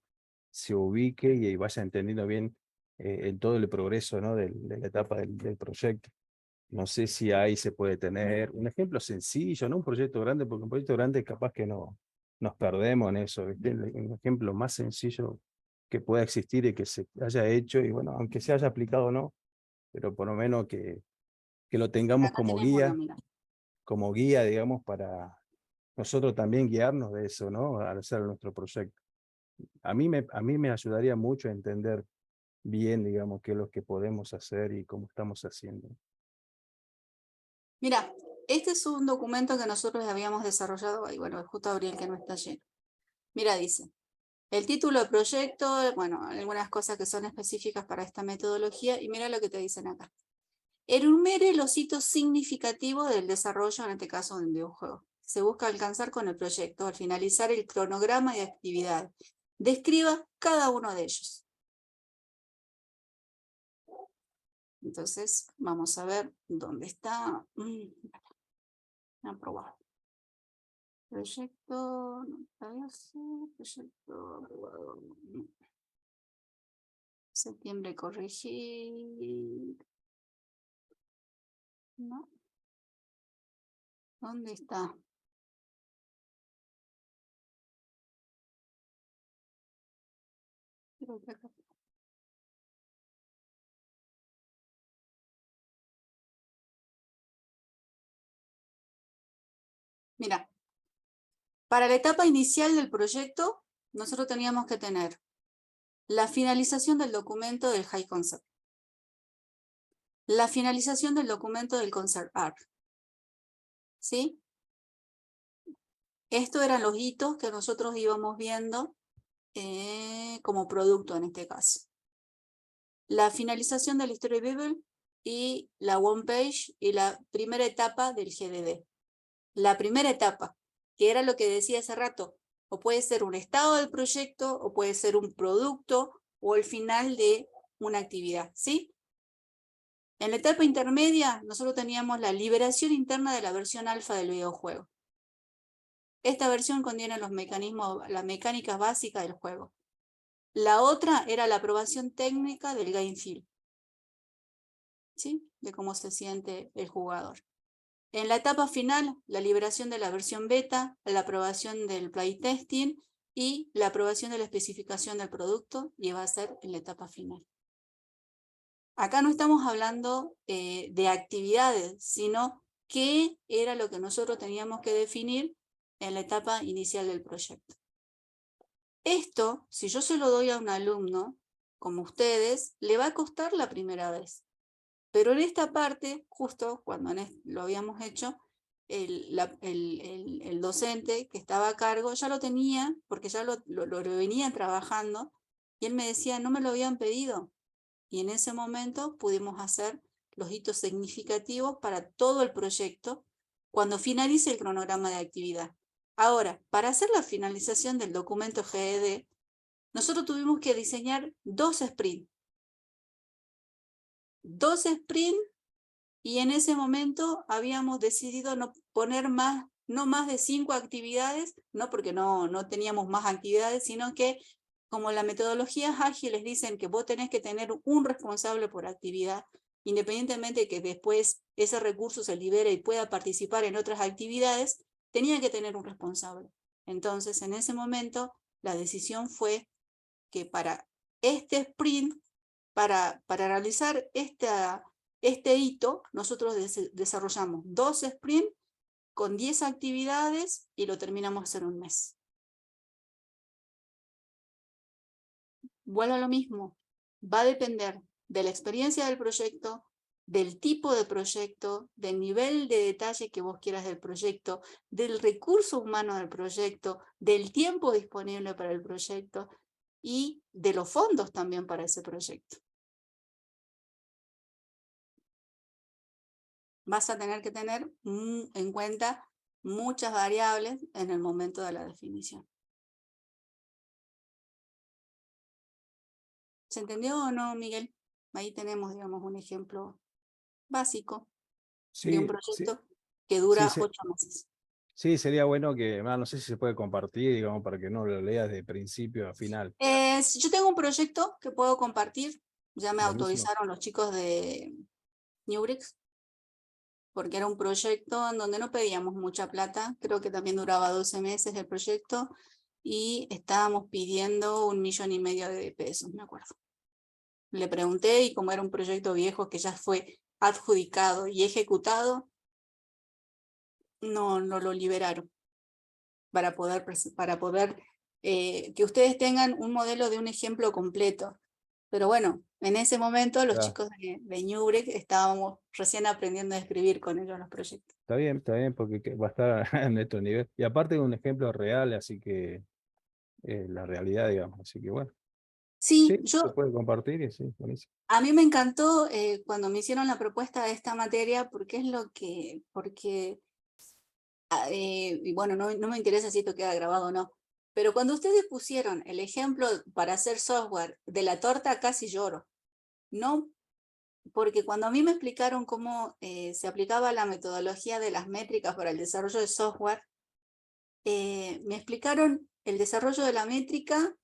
se ubique y vaya entendiendo bien en todo el progreso, ¿no? de la etapa del proyecto. No sé si ahí se puede tener un ejemplo sencillo, no un proyecto grande, porque un proyecto grande capaz que no nos perdemos en eso, ¿viste? Un ejemplo más sencillo que pueda existir y que se haya hecho, y bueno, aunque se haya aplicado o no, pero por lo menos que lo tengamos Acá tenés uno, mira. como guía, digamos, para nosotros también guiarnos de eso, ¿no? Al hacer nuestro proyecto. A mí me ayudaría mucho a entender bien, digamos, qué es lo que podemos hacer y cómo estamos haciendo. Mira, este es un documento que nosotros habíamos desarrollado, y bueno, justo abrí el que no está lleno. Mira, dice, el título del proyecto, bueno, algunas cosas que son específicas para esta metodología, y mira lo que te dicen acá. Enumere los hitos significativos del desarrollo, en este caso de un videojuego. Se busca alcanzar con el proyecto al finalizar el cronograma de actividad. Describa cada uno de ellos. Entonces, vamos a ver dónde está. Aprobado. Proyecto, proyecto aprobado. Septiembre corregir. No. ¿Dónde está? Creo que acá. Mira, para la etapa inicial del proyecto, nosotros teníamos que tener la finalización del documento del High Concept, la finalización del documento del Concept Art, ¿sí? Estos eran los hitos que nosotros íbamos viendo como producto en este caso. La finalización de la Story Bible y la One Page y la primera etapa del GDD. La primera etapa, que era lo que decía hace rato, o puede ser un estado del proyecto, o puede ser un producto, o el final de una actividad, ¿sí? En la etapa intermedia, nosotros teníamos la liberación interna de la versión alfa del videojuego. Esta versión contiene los mecanismos, las mecánicas básicas del juego. La otra era la aprobación técnica del game feel, ¿sí? De cómo se siente el jugador. En la etapa final, la liberación de la versión beta, la aprobación del playtesting y la aprobación de la especificación del producto, y va a ser en la etapa final. Acá no estamos hablando de actividades, sino qué era lo que nosotros teníamos que definir en la etapa inicial del proyecto. Esto, si yo se lo doy a un alumno, como ustedes, le va a costar la primera vez. Pero en esta parte, justo cuando lo habíamos hecho, el docente que estaba a cargo ya lo tenía, porque ya lo venía trabajando, y él me decía, no me lo habían pedido. Y en ese momento pudimos hacer los hitos significativos para todo el proyecto cuando finalice el cronograma de actividad. Ahora, para hacer la finalización del documento GED, nosotros tuvimos que diseñar 2 sprints. 2 sprints, y en ese momento habíamos decidido no poner no más de 5 actividades, no porque no teníamos más actividades, sino que como las metodologías ágiles dicen que vos tenés que tener un responsable por actividad, independientemente de que después ese recurso se libere y pueda participar en otras actividades, tenía que tener un responsable. Entonces, en ese momento, la decisión fue que para este sprint, para realizar este hito, nosotros desarrollamos 2 sprints con 10 actividades y lo terminamos en un mes. Vuelvo a lo mismo, va a depender de la experiencia del proyecto, del tipo de proyecto, del nivel de detalle que vos quieras del proyecto, del recurso humano del proyecto, del tiempo disponible para el proyecto y de los fondos también para ese proyecto. Vas a tener que tener en cuenta muchas variables en el momento de la definición. ¿Se entendió o no, Miguel? Ahí tenemos, digamos, un ejemplo básico de un Sí, sí, proyecto que dura sí, 8 meses. sí, sería bueno que, no sé si se puede compartir, digamos, para que no lo leas de principio a final. Yo tengo un proyecto que puedo compartir. Ya me Buenísimo. autorizaron los chicos de Newbricks, porque era un proyecto en donde no pedíamos mucha plata. Creo que también duraba 12 meses el proyecto y estábamos pidiendo 1,5 millones de pesos, me acuerdo. Le pregunté y como era un proyecto viejo que ya fue adjudicado y ejecutado, no lo liberaron para poder que ustedes tengan un modelo de un ejemplo completo. Pero bueno, en ese momento los Claro. chicos de Newbricks estábamos recién aprendiendo a escribir con ellos los proyectos. Está bien, porque va a estar en nuestro nivel. Y aparte de un ejemplo real, así que la realidad, digamos. Así que bueno, Sí, sí, se puede compartir y sí, buenísimo. a mí me encantó cuando me hicieron la propuesta de esta materia, porque y bueno, no me interesa si esto queda grabado o no, pero cuando ustedes pusieron el ejemplo para hacer software de la torta, casi lloro. No, porque cuando a mí me explicaron cómo se aplicaba la metodología de las métricas para el desarrollo de software, me explicaron el desarrollo de la métrica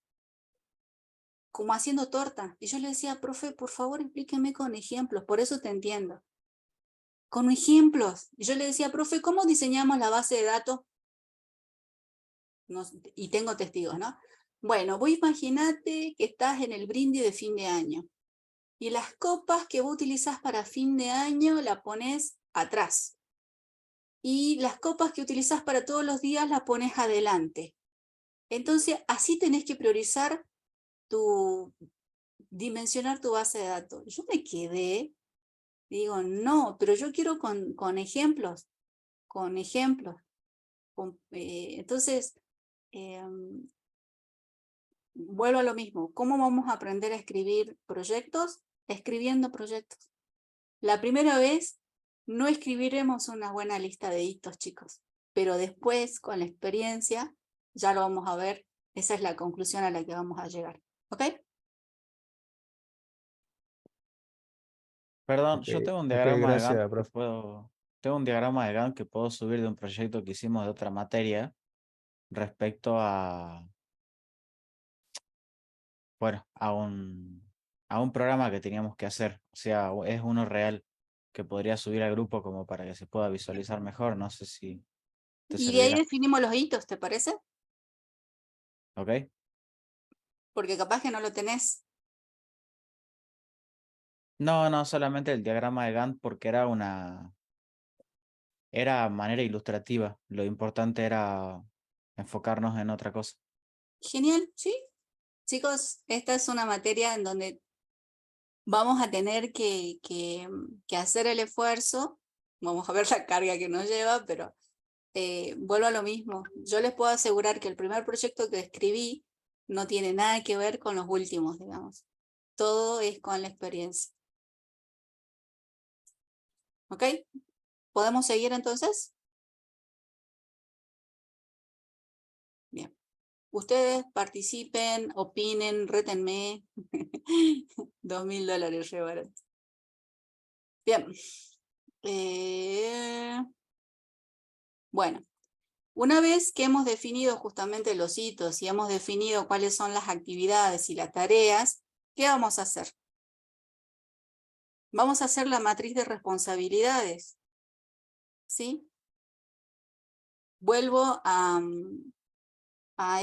como haciendo torta. Y yo le decía, profe, por favor explíqueme con ejemplos, por eso te entiendo. Con ejemplos. Y yo le decía, profe, ¿cómo diseñamos la base de datos? No, y tengo testigos, ¿no? Bueno, vos imaginate que estás en el brindis de fin de año. Y las copas que vos utilizás para fin de año las pones atrás. Y las copas que utilizás para todos los días las pones adelante. Entonces, así tenés que priorizar dimensionar tu base de datos. Yo me quedé, digo, no, pero yo quiero con ejemplos, con ejemplos. Entonces, vuelvo a lo mismo. ¿Cómo vamos a aprender a escribir proyectos? Escribiendo proyectos. La primera vez no escribiremos una buena lista de hitos, chicos, pero después, con la experiencia, ya lo vamos a ver. Esa es la conclusión a la que vamos a llegar. ¿Ok? Perdón, yo tengo un diagrama de Gracias, Gantt que profe. tengo un diagrama de Gantt que puedo subir de un proyecto que hicimos de otra materia respecto a, bueno, a un programa que teníamos que hacer. O sea, es uno real que podría subir al grupo como para que se pueda visualizar mejor. No sé si te Y de ahí servirá. definimos los hitos, ¿te parece? ¿Ok? Porque capaz que no lo tenés. No, solamente el diagrama de Gantt porque era manera ilustrativa. Lo importante era enfocarnos en otra cosa. Genial, ¿sí? Chicos, esta es una materia en donde vamos a tener que hacer el esfuerzo. Vamos a ver la carga que nos lleva, pero vuelvo a lo mismo. Yo les puedo asegurar que el primer proyecto que escribí no tiene nada que ver con los últimos, digamos. Todo es con la experiencia. ¿Ok? ¿Podemos seguir entonces? Bien. Ustedes participen, opinen, rétenme. $2000 re barato. Bien. Bueno, una vez que hemos definido justamente los hitos y hemos definido cuáles son las actividades y las tareas, ¿qué vamos a hacer? Vamos a hacer la matriz de responsabilidades. ¿Sí? Vuelvo a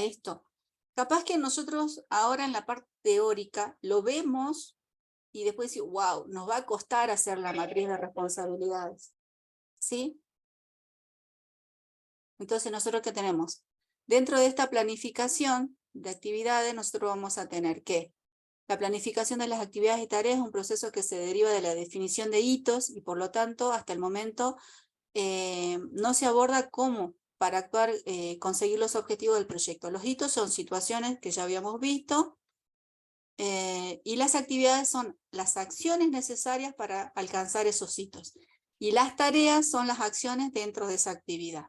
esto. Capaz que nosotros ahora en la parte teórica lo vemos y después decimos, wow, nos va a costar hacer la matriz de responsabilidades. ¿Sí? Entonces, ¿nosotros qué tenemos? Dentro de esta planificación de actividades, nosotros vamos a tener que la planificación de las actividades y tareas es un proceso que se deriva de la definición de hitos y por lo tanto, hasta el momento, no se aborda cómo para actuar, conseguir los objetivos del proyecto. Los hitos son situaciones que ya habíamos visto y las actividades son las acciones necesarias para alcanzar esos hitos. Y las tareas son las acciones dentro de esa actividad.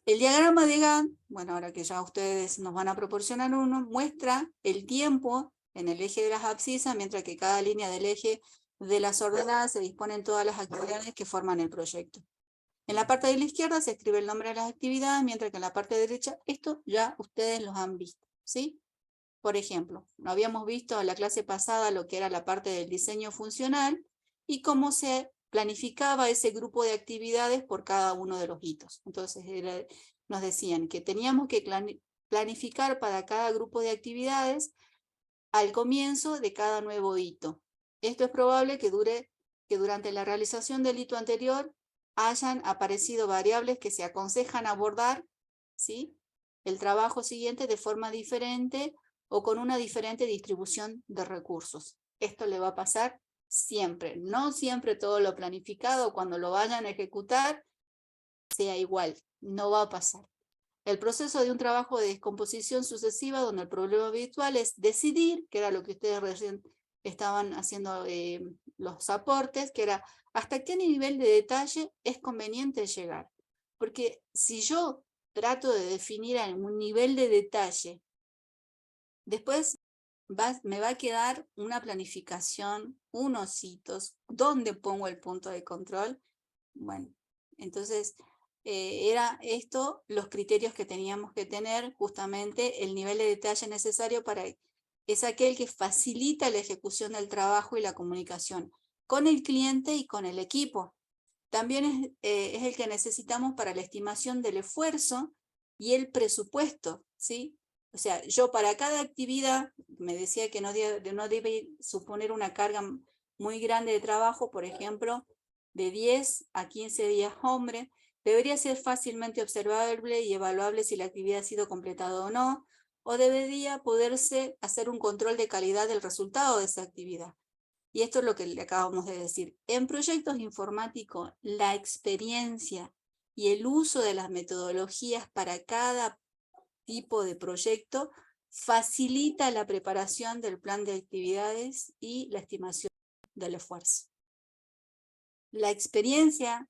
El diagrama de Gantt, bueno, ahora que ya ustedes nos van a proporcionar uno, muestra el tiempo en el eje de las abscisas, mientras que cada línea del eje de las ordenadas se disponen todas las actividades que forman el proyecto. En la parte de la izquierda se escribe el nombre de las actividades, mientras que en la parte derecha, esto ya ustedes los han visto, ¿sí? Por ejemplo, no habíamos visto en la clase pasada lo que era la parte del diseño funcional y cómo se planificaba ese grupo de actividades por cada uno de los hitos. Entonces nos decían que teníamos que planificar para cada grupo de actividades al comienzo de cada nuevo hito. Esto es probable que durante la realización del hito anterior hayan aparecido variables que se aconsejan abordar, ¿sí?, el trabajo siguiente de forma diferente o con una diferente distribución de recursos. Esto le va a pasar siempre. No siempre todo lo planificado cuando lo vayan a ejecutar sea igual. No va a pasar. El proceso de un trabajo de descomposición sucesiva donde el problema habitual es decidir, que era lo que ustedes recién estaban haciendo los aportes, que era hasta qué nivel de detalle es conveniente llegar. Porque si yo trato de definir un nivel de detalle, después me va a quedar una planificación, unos hitos, ¿dónde pongo el punto de control? Bueno, entonces era esto los criterios que teníamos que tener, justamente el nivel de detalle necesario es aquel que facilita la ejecución del trabajo y la comunicación con el cliente y con el equipo. También es el que necesitamos para la estimación del esfuerzo y el presupuesto, ¿sí? O sea, yo para cada actividad, me decía que no debe suponer una carga muy grande de trabajo, por ejemplo, de 10 a 15 días hombre, debería ser fácilmente observable y evaluable si la actividad ha sido completada o debería poderse hacer un control de calidad del resultado de esa actividad. Y esto es lo que le acabamos de decir. En proyectos informáticos, la experiencia y el uso de las metodologías para cada tipo de proyecto facilita la preparación del plan de actividades y la estimación del esfuerzo. La experiencia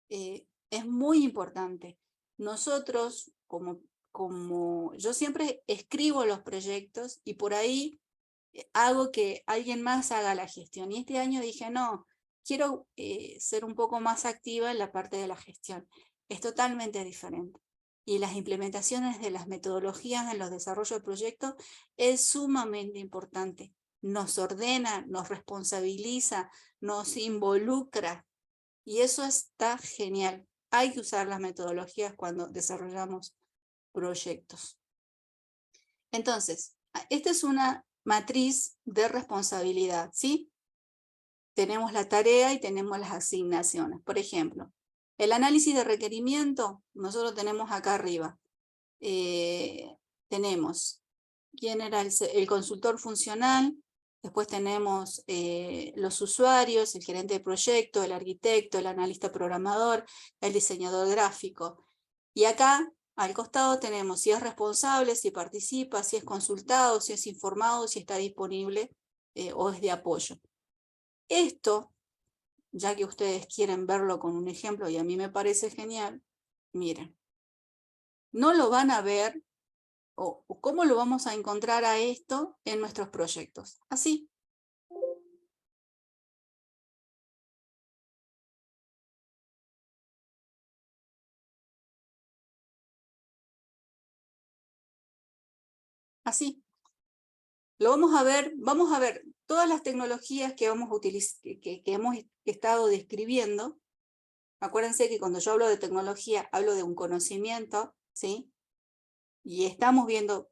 es muy importante. Nosotros, como yo siempre escribo los proyectos y por ahí hago que alguien más haga la gestión. Y este año dije, no, quiero ser un poco más activa en la parte de la gestión. Es totalmente diferente. Y las implementaciones de las metodologías en los desarrollos de proyectos es sumamente importante. Nos ordena, nos responsabiliza, nos involucra. Y eso está genial. Hay que usar las metodologías cuando desarrollamos proyectos. Entonces, esta es una matriz de responsabilidad, ¿sí? Tenemos la tarea y tenemos las asignaciones. Por ejemplo, el análisis de requerimiento, nosotros tenemos acá arriba. tenemos quién era el consultor funcional, después tenemos los usuarios, el gerente de proyecto, el arquitecto, el analista programador, el diseñador gráfico. Y acá, al costado, tenemos si es responsable, si participa, si es consultado, si es informado, si está disponible o es de apoyo. Esto, ya que ustedes quieren verlo con un ejemplo y a mí me parece genial, miren, no lo van a ver o cómo lo vamos a encontrar a esto en nuestros proyectos. Así. Así. Lo vamos a ver todas las tecnologías que vamos a utilizar, que hemos estado describiendo. Acuérdense que cuando yo hablo de tecnología, hablo de un conocimiento, ¿sí? Y estamos viendo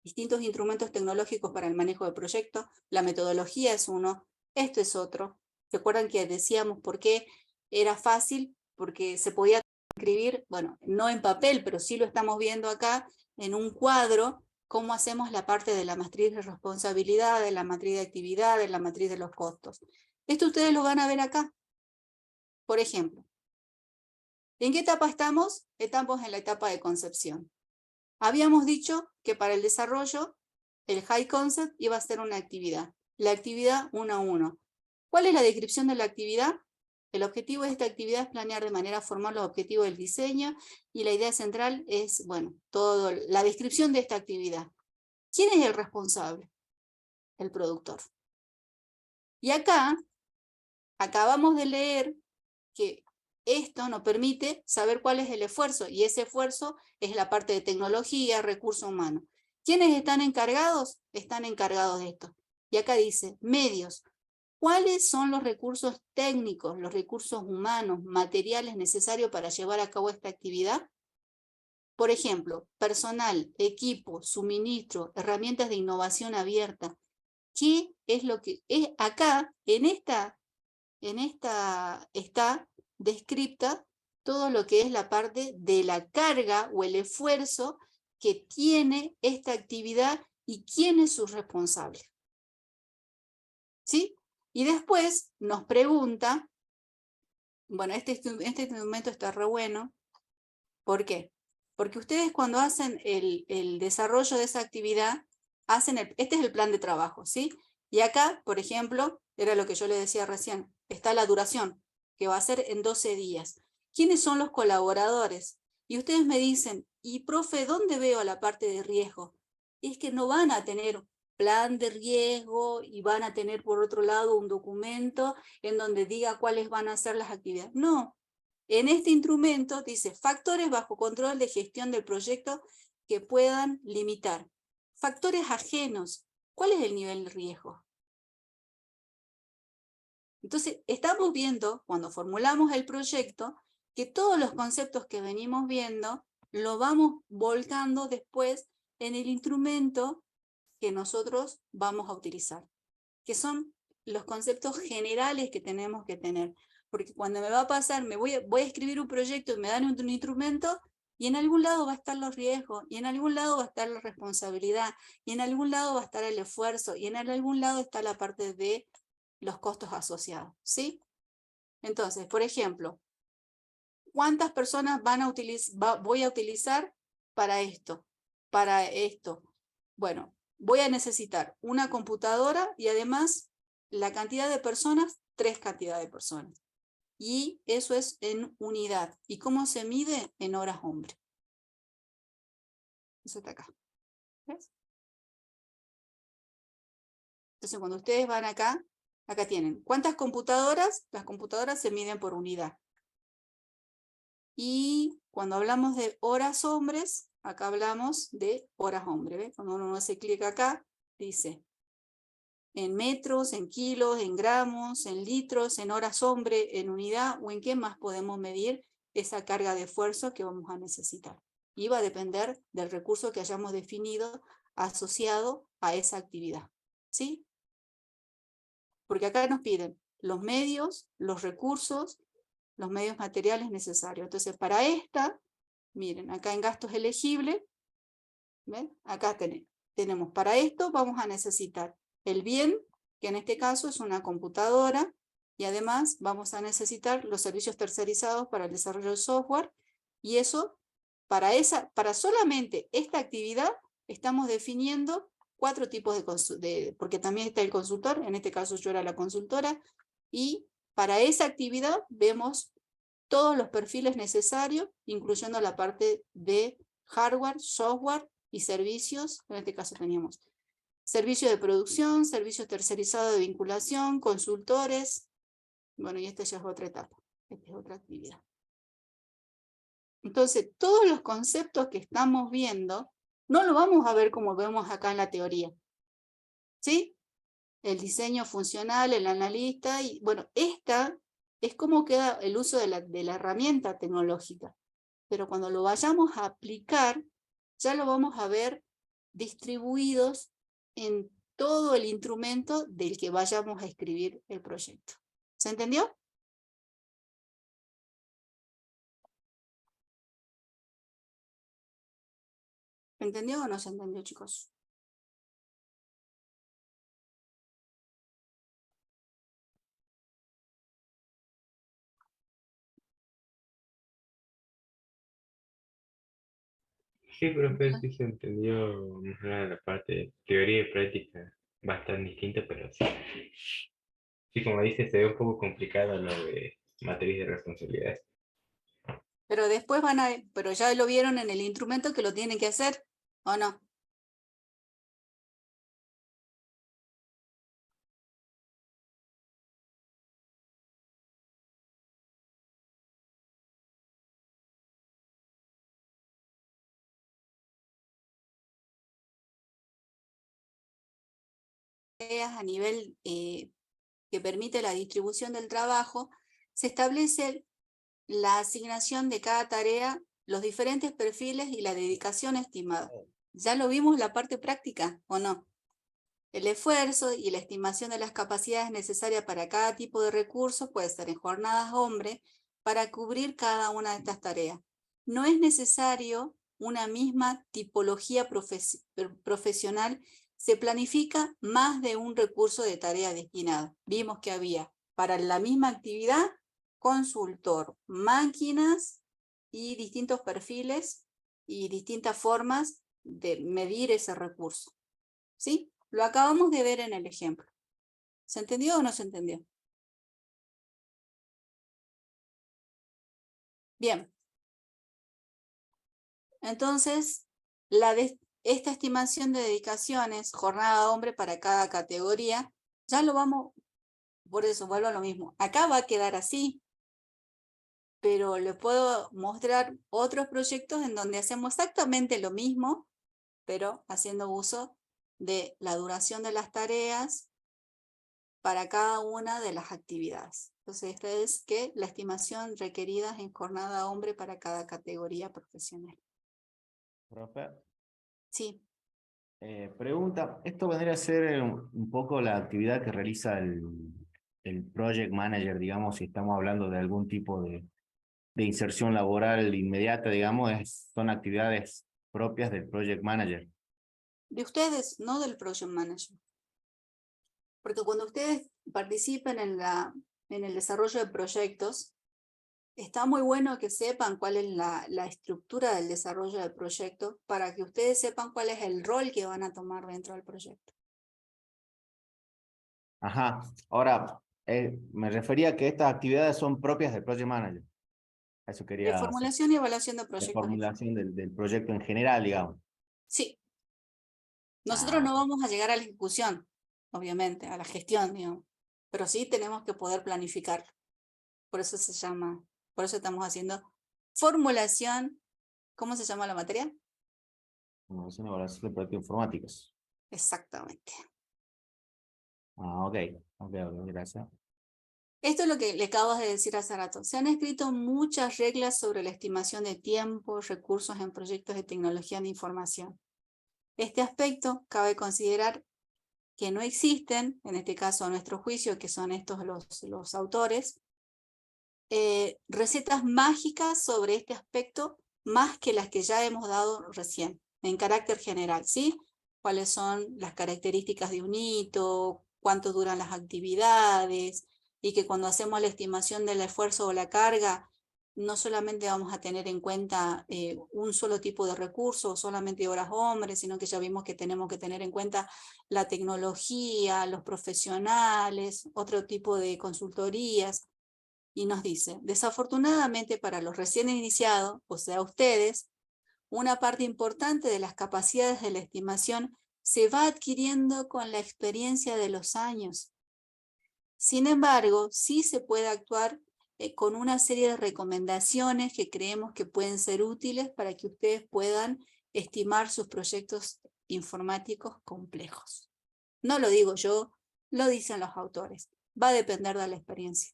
distintos instrumentos tecnológicos para el manejo de proyectos. La metodología es uno, esto es otro. ¿Se acuerdan que decíamos por qué era fácil? Porque se podía escribir, bueno, no en papel, pero sí lo estamos viendo acá en un cuadro, cómo hacemos la parte de la matriz de responsabilidad, de la matriz de actividad, de la matriz de los costos. Esto ustedes lo van a ver acá. Por ejemplo, ¿en qué etapa estamos? Estamos en la etapa de concepción. Habíamos dicho que para el desarrollo, el high concept iba a ser una actividad. La actividad 1 a 1. ¿Cuál es la descripción de la actividad? El objetivo de esta actividad es planear de manera formal los objetivos del diseño y la idea central es, bueno, la descripción de esta actividad. ¿Quién es el responsable? El productor. Y acá, acabamos de leer que esto nos permite saber cuál es el esfuerzo, y ese esfuerzo es la parte de tecnología, recursos humanos. ¿Quiénes están encargados? Están encargados de esto. Y acá dice, medios. ¿Cuáles son los recursos técnicos, los recursos humanos, materiales necesarios para llevar a cabo esta actividad? Por ejemplo, personal, equipo, suministro, herramientas de innovación abierta. ¿Qué es lo que es acá, en esta está descripta todo lo que es la parte de la carga o el esfuerzo que tiene esta actividad y quién es su responsable. ¿Sí? Y después nos pregunta, bueno, este instrumento está re bueno. ¿Por qué? Porque ustedes cuando hacen el desarrollo de esa actividad, este es el plan de trabajo, ¿sí? Y acá, por ejemplo, era lo que yo les decía recién, está la duración, que va a ser en 12 días. ¿Quiénes son los colaboradores? Y ustedes me dicen, y profe, ¿dónde veo la parte de riesgo? Es que no van a tener plan de riesgo y van a tener por otro lado un documento en donde diga cuáles van a ser las actividades. No. En este instrumento dice factores bajo control de gestión del proyecto que puedan limitar. Factores ajenos. ¿Cuál es el nivel de riesgo? Entonces, estamos viendo, cuando formulamos el proyecto, que todos los conceptos que venimos viendo lo vamos volcando después en el instrumento que nosotros vamos a utilizar, que son los conceptos generales que tenemos que tener. Porque cuando me va a pasar, voy a escribir un proyecto y me dan un instrumento, y en algún lado va a estar los riesgos, y en algún lado va a estar la responsabilidad, y en algún lado va a estar el esfuerzo, y en algún lado está la parte de los costos asociados, ¿sí? Entonces, por ejemplo, ¿cuántas personas voy a utilizar para esto? Para esto. Bueno, voy a necesitar una computadora y además la cantidad de personas, 3 cantidades de personas. Y eso es en unidad. ¿Y cómo se mide? En horas hombre. Eso está acá. ¿Ves? Entonces, cuando ustedes van acá, acá tienen. ¿Cuántas computadoras? Las computadoras se miden por unidad. Y cuando hablamos de horas hombres, acá hablamos de horas hombre. ¿Ves? Cuando uno hace clic acá, dice en metros, en kilos, en gramos, en litros, en horas hombre, en unidad, o en qué más podemos medir esa carga de esfuerzo que vamos a necesitar. Y va a depender del recurso que hayamos definido asociado a esa actividad. ¿Sí? Porque acá nos piden los medios, los recursos, los medios materiales necesarios. Entonces, para esta, miren, acá en gastos elegibles, ¿Ven? Acá tenemos, para esto vamos a necesitar el bien, que en este caso es una computadora, y además vamos a necesitar los servicios tercerizados para el desarrollo de software, y eso, para solamente esta actividad, estamos definiendo 4 tipos porque también está el consultor, en este caso yo era la consultora, y para esa actividad vemos todos los perfiles necesarios, incluyendo la parte de hardware, software y servicios. En este caso teníamos servicios de producción, servicios tercerizados de vinculación, consultores. Bueno, y esta ya es otra etapa, esta es otra actividad. Entonces, todos los conceptos que estamos viendo, no lo vamos a ver como vemos acá en la teoría. ¿Sí? El diseño funcional, el analista, y bueno, esta es como queda el uso de la herramienta tecnológica. Pero cuando lo vayamos a aplicar, ya lo vamos a ver distribuidos en todo el instrumento del que vayamos a escribir el proyecto. ¿Se entendió? ¿Se entendió o no se entendió, chicos? Sí, profe, sí se entendió más o menos la parte de teoría y práctica bastante distinta, pero sí. Sí, como dice, se ve un poco complicado lo de materias de responsabilidades. Pero después pero ya lo vieron en el instrumento que lo tienen que hacer, ¿o no? A nivel que permite la distribución del trabajo, se establece la asignación de cada tarea, los diferentes perfiles y la dedicación estimada. ¿Ya lo vimos la parte práctica o no? El esfuerzo y la estimación de las capacidades necesarias para cada tipo de recursos puede ser en jornadas hombre para cubrir cada una de estas tareas. No es necesario una misma tipología profesional. Se planifica más de un recurso de tarea destinado. Vimos que había para la misma actividad consultor, máquinas y distintos perfiles y distintas formas de medir ese recurso. ¿Sí? Lo acabamos de ver en el ejemplo. ¿Se entendió o no se entendió? Bien. Entonces, esta estimación de dedicaciones, jornada hombre para cada categoría, ya lo vamos, por eso vuelvo a lo mismo. Acá va a quedar así, pero le puedo mostrar otros proyectos en donde hacemos exactamente lo mismo, pero haciendo uso de la duración de las tareas para cada una de las actividades. Entonces, esta es la estimación requerida en jornada hombre para cada categoría profesional. Profe, Sí. pregunta, ¿esto vendría a ser un poco la actividad que realiza el project manager, digamos, si estamos hablando de algún tipo de inserción laboral inmediata, digamos, son actividades propias del project manager? De ustedes, no del project manager. Porque cuando ustedes participen en el desarrollo de proyectos, está muy bueno que sepan cuál es la estructura del desarrollo del proyecto para que ustedes sepan cuál es el rol que van a tomar dentro del proyecto. Ajá, ahora, me refería a que estas actividades son propias del project manager. Eso De quería hacer. formulación y evaluación de La proyectos. formulación del proyecto en general, digamos. Sí. Nosotros Ah, no vamos a llegar a la ejecución, obviamente, a la gestión, digamos, pero sí tenemos que poder planificarlo. Por eso se llama, por eso estamos haciendo formulación. ¿Cómo se llama la materia? formulación y evaluación de proyectos informáticos. Exactamente. Ah, ok, gracias. Esto es lo que le acabo de decir hace rato. Se han escrito muchas reglas sobre la estimación de tiempo, recursos en proyectos de tecnología de información. Este aspecto cabe considerar que no existen, en este caso a nuestro juicio, que son estos los autores, recetas mágicas sobre este aspecto más que las que ya hemos dado recién. en carácter general, ¿sí? Cuáles son las características de un hito, cuánto duran las actividades, y que cuando hacemos la estimación del esfuerzo o la carga, no solamente vamos a tener en cuenta un solo tipo de recurso, solamente horas hombres, sino que ya vimos que tenemos que tener en cuenta la tecnología, los profesionales, otro tipo de consultorías. Y nos dice, desafortunadamente para los recién iniciados, o sea ustedes, una parte importante de las capacidades de la estimación se va adquiriendo con la experiencia de los años. Sin embargo, sí se puede actuar con una serie de recomendaciones que creemos que pueden ser útiles para que ustedes puedan estimar sus proyectos informáticos complejos. No lo digo yo, lo dicen los autores. Va a depender de la experiencia.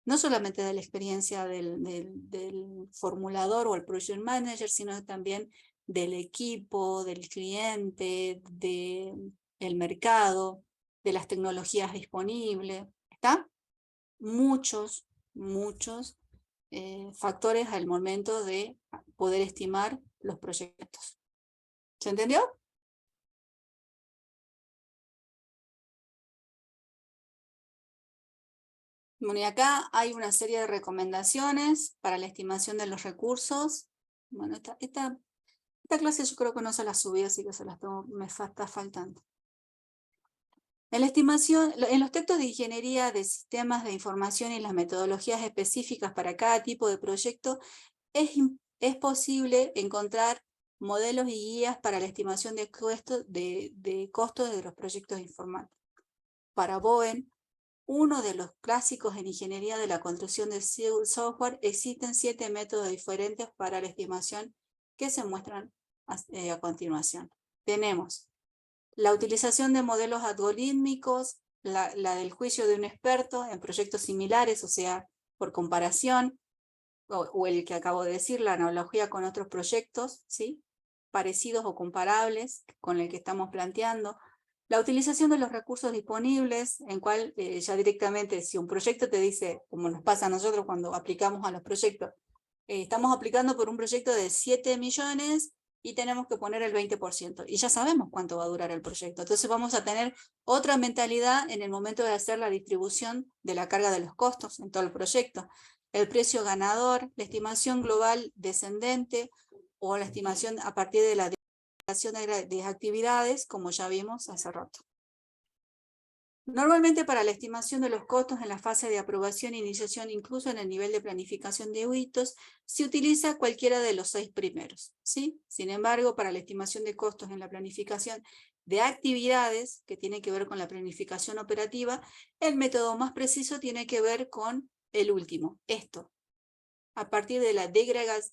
No solamente de la experiencia del formulador o el project manager, sino también del equipo, del cliente, del mercado, de las tecnologías disponibles. ¿Está? Muchos factores al momento de poder estimar los proyectos. ¿Se entendió? Bueno, y acá hay una serie de recomendaciones para la estimación de los recursos. Bueno, esta clase yo creo que no se la subí, así que me está faltando. En la estimación, en los textos de ingeniería de sistemas de información y las metodologías específicas para cada tipo de proyecto, es posible encontrar modelos y guías para la estimación de costos de los proyectos informáticos. Para Bowen, uno de los clásicos en ingeniería de la construcción de software, existen 7 métodos diferentes para la estimación que se muestran a continuación. Tenemos la utilización de modelos algorítmicos, la del juicio de un experto en proyectos similares, o sea, por comparación, o el que acabo de decir, la analogía con otros proyectos, ¿sí? Parecidos o comparables con el que estamos planteando. La utilización de los recursos disponibles, en cual ya directamente, si un proyecto te dice, como nos pasa a nosotros cuando aplicamos a los proyectos, estamos aplicando por un proyecto de 7 millones y tenemos que poner el 20%, y ya sabemos cuánto va a durar el proyecto. Entonces vamos a tener otra mentalidad en el momento de hacer la distribución de la carga de los costos en todo el proyecto. El precio ganador, la estimación global descendente, o la estimación a partir de la de actividades, como ya vimos hace rato. Normalmente para la estimación de los costos en la fase de aprobación e iniciación, incluso en el nivel de planificación de hitos, se utiliza cualquiera de los 6 primeros, ¿sí? Sin embargo, para la estimación de costos en la planificación de actividades, que tiene que ver con la planificación operativa, el método más preciso tiene que ver con el último, esto, a partir de la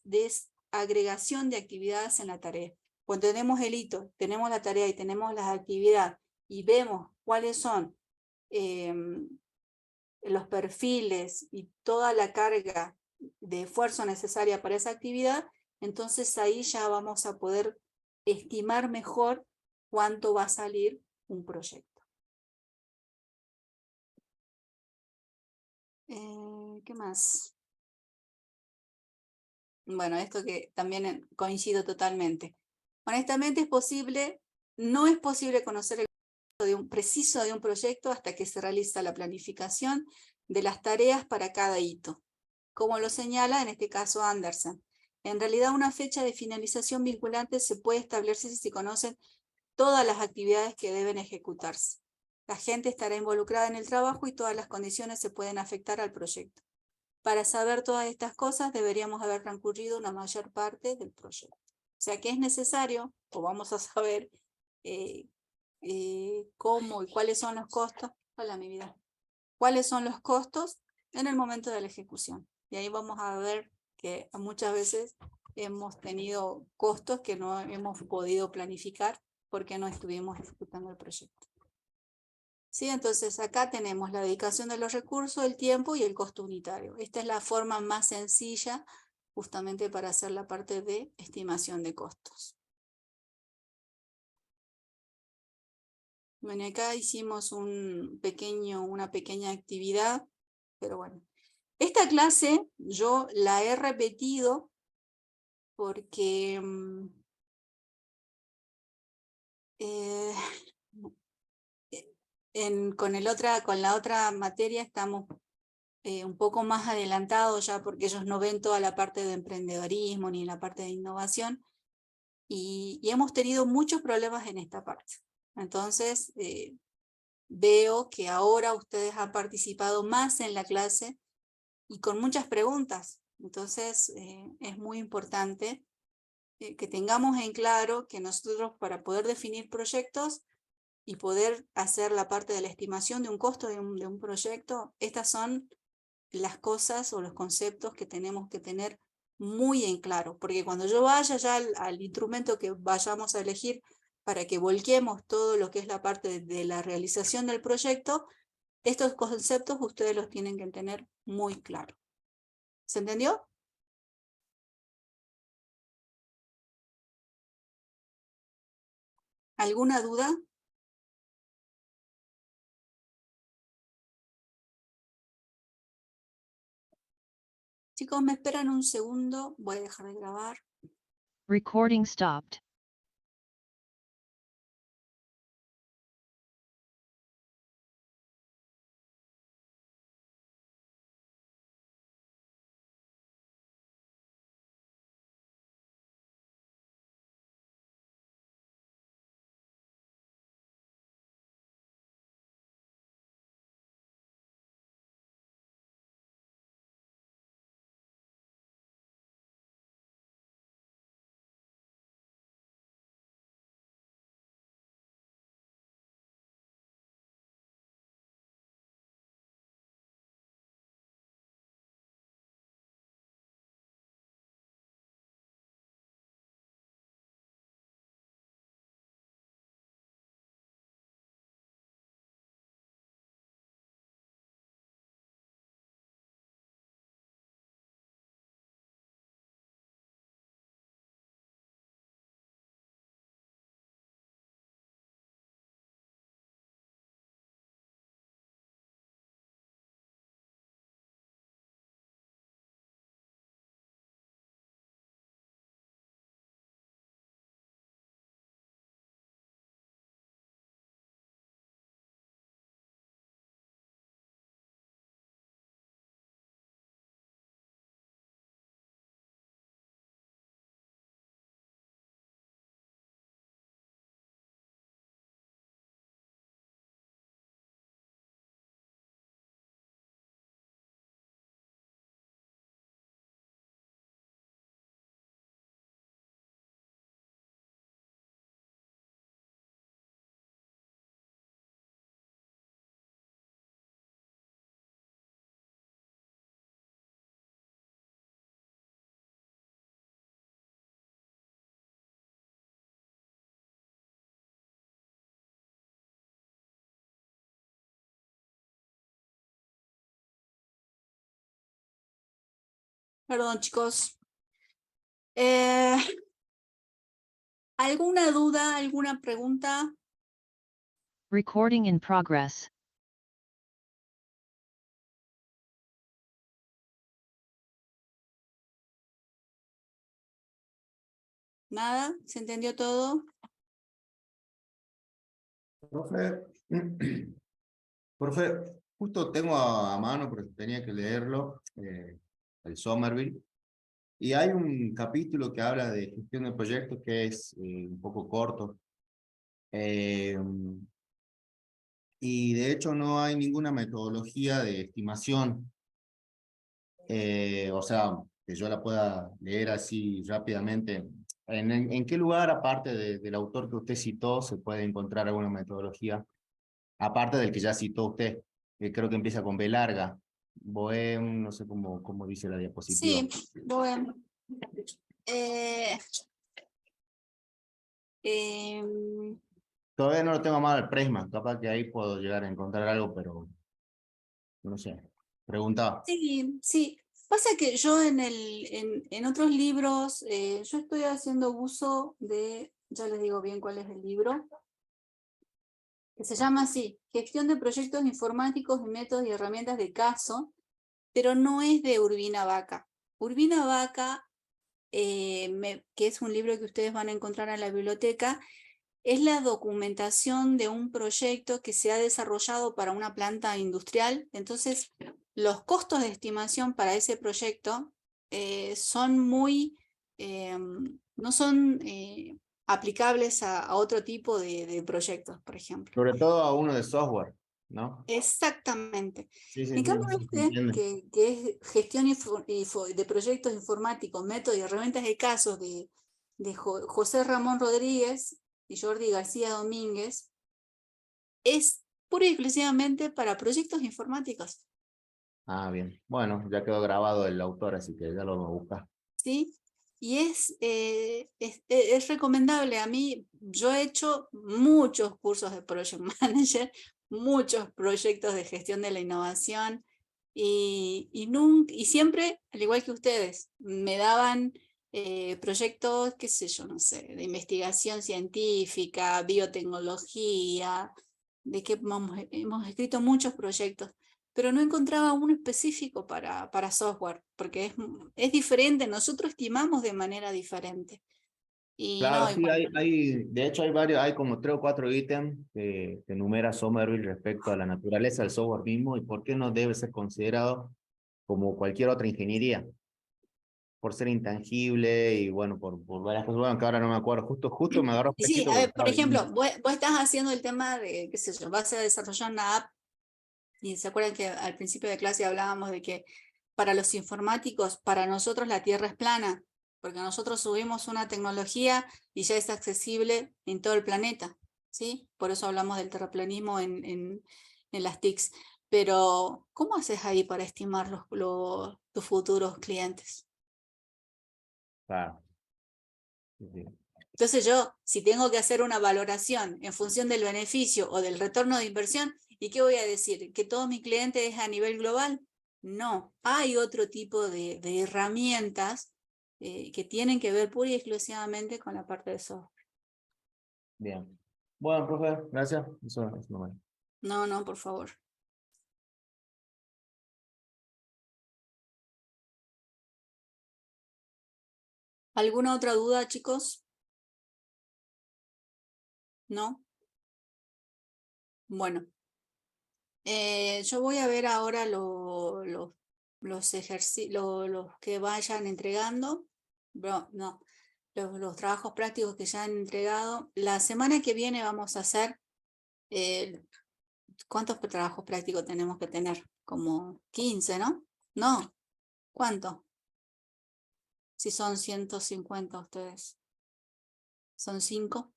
desagregación de actividades en la tarea. Cuando tenemos el hito, tenemos la tarea y tenemos las actividades, y vemos cuáles son los perfiles y toda la carga de esfuerzo necesaria para esa actividad, entonces ahí ya vamos a poder estimar mejor cuánto va a salir un proyecto. ¿Qué más? Bueno, esto que también coincido totalmente. Honestamente no es posible conocer el preciso de un proyecto hasta que se realiza la planificación de las tareas para cada hito, como lo señala en este caso Anderson. En realidad, una fecha de finalización vinculante se puede establecer si se conocen todas las actividades que deben ejecutarse. La gente estará involucrada en el trabajo y todas las condiciones se pueden afectar al proyecto. Para saber todas estas cosas deberíamos haber transcurrido una mayor parte del proyecto. O sea que es necesario, o vamos a saber cómo y cuáles son los costos. Hola, mi vida. ¿Cuáles son los costos en el momento de la ejecución? Y ahí vamos a ver que muchas veces hemos tenido costos que no hemos podido planificar porque no estuvimos ejecutando el proyecto. ¿Sí? Entonces acá tenemos la dedicación de los recursos, el tiempo y el costo unitario. Esta es la forma más sencilla justamente para hacer la parte de estimación de costos. Bueno, acá hicimos una pequeña actividad, pero bueno. Esta clase yo la he repetido porque Con la otra materia estamos un poco más adelantados ya, porque ellos no ven toda la parte de emprendedorismo ni la parte de innovación, y hemos tenido muchos problemas en esta parte. Entonces, veo que ahora ustedes han participado más en la clase y con muchas preguntas. Entonces, es muy importante que tengamos en claro que nosotros, para poder definir proyectos y poder hacer la parte de la estimación de un costo de un proyecto, estas son las cosas o los conceptos que tenemos que tener muy en claro, porque cuando yo vaya ya al instrumento que vayamos a elegir para que volquemos todo lo que es la parte de la realización del proyecto, estos conceptos ustedes los tienen que tener muy claros. ¿Se entendió? ¿Alguna duda? Chicos, me esperan un segundo, voy a dejar de grabar. Recording stopped. Perdón, chicos. ¿Alguna duda, alguna pregunta? Recording in progress. ¿Nada? ¿Se entendió todo? Profe, profe, justo tengo a mano, pero tenía que leerlo, el Somerville, y hay un capítulo que habla de gestión de proyectos que es un poco corto, eh, y de hecho no hay ninguna metodología de estimación, o sea, que yo la pueda leer así rápidamente. ¿En qué lugar, aparte del autor que usted citó, se puede encontrar alguna metodología? Aparte del que ya citó usted, que creo que empieza con B larga. Bohem, no sé cómo dice la diapositiva. Sí, bueno. Todavía no lo tengo mal al Pressman, capaz que ahí puedo llegar a encontrar algo, pero no sé. Preguntaba. Sí, sí. Pasa que yo en otros libros, yo estoy haciendo uso de, ya les digo bien cuál es el libro, que se llama así, Gestión de Proyectos Informáticos y Métodos y Herramientas de Caso, pero no es de Urbina Vaca. Urbina Vaca, que es un libro que ustedes van a encontrar en la biblioteca, es la documentación de un proyecto que se ha desarrollado para una planta industrial. Entonces, los costos de estimación para ese proyecto son muy, no son aplicables a otro tipo de proyectos, por ejemplo. Sobre todo a uno de software, ¿no? Exactamente. Sí, sí, En sí, cambio, se usted, entiende. que es gestión de proyectos informáticos, métodos y herramientas de casos de José Ramón Rodríguez y Jordi García Domínguez, es pura y exclusivamente para proyectos informáticos, Ah, bien. Bueno, ya quedó grabado el autor, así que ya lo voy a buscar. ¿sí? Y es recomendable. A mí, yo he hecho muchos cursos de Project Manager, muchos proyectos de gestión de la innovación, y siempre, al igual que ustedes, me daban proyectos, qué sé yo, no sé, de investigación científica, biotecnología, de que hemos escrito muchos proyectos, pero no encontraba uno específico para software, porque es diferente, nosotros estimamos de manera diferente. Y Claro, no, y sí, bueno, de hecho hay varios, hay como 3 o 4 ítems que enumera Somerville respecto a la naturaleza del software mismo y por qué no debe ser considerado como cualquier otra ingeniería, por ser intangible y bueno, por varias cosas, bueno, que ahora no me acuerdo, justo me agarró y sí, fresquito a porque ver, por estaba leyendo. ejemplo, vos estás haciendo el tema de, qué sé yo, vas a desarrollar una app, y se acuerdan que al principio de clase hablábamos de que para los informáticos, para nosotros la Tierra es plana, porque nosotros subimos una tecnología y ya es accesible en todo el planeta, ¿sí? Por eso hablamos del terraplanismo en las TICs. Pero, ¿cómo haces ahí para estimar tus futuros clientes? Claro. Sí, sí. Entonces yo, si tengo que hacer una valoración en función del beneficio o del retorno de inversión, ¿y qué voy a decir? ¿Que todos mis clientes es a nivel global? No, hay otro tipo de herramientas que tienen que ver pura y exclusivamente con la parte de software. Bien. Bueno, profe, gracias. Eso no me... No, no, por favor. ¿Alguna otra duda, chicos? ¿No? Bueno, yo voy a ver ahora los ejercicios, los que vayan entregando. No, los trabajos prácticos que ya han entregado. La semana que viene vamos a hacer, ¿cuántos trabajos prácticos tenemos que tener? Como 15, ¿no? No, ¿cuánto? Si son 150 ustedes. ¿Son 5?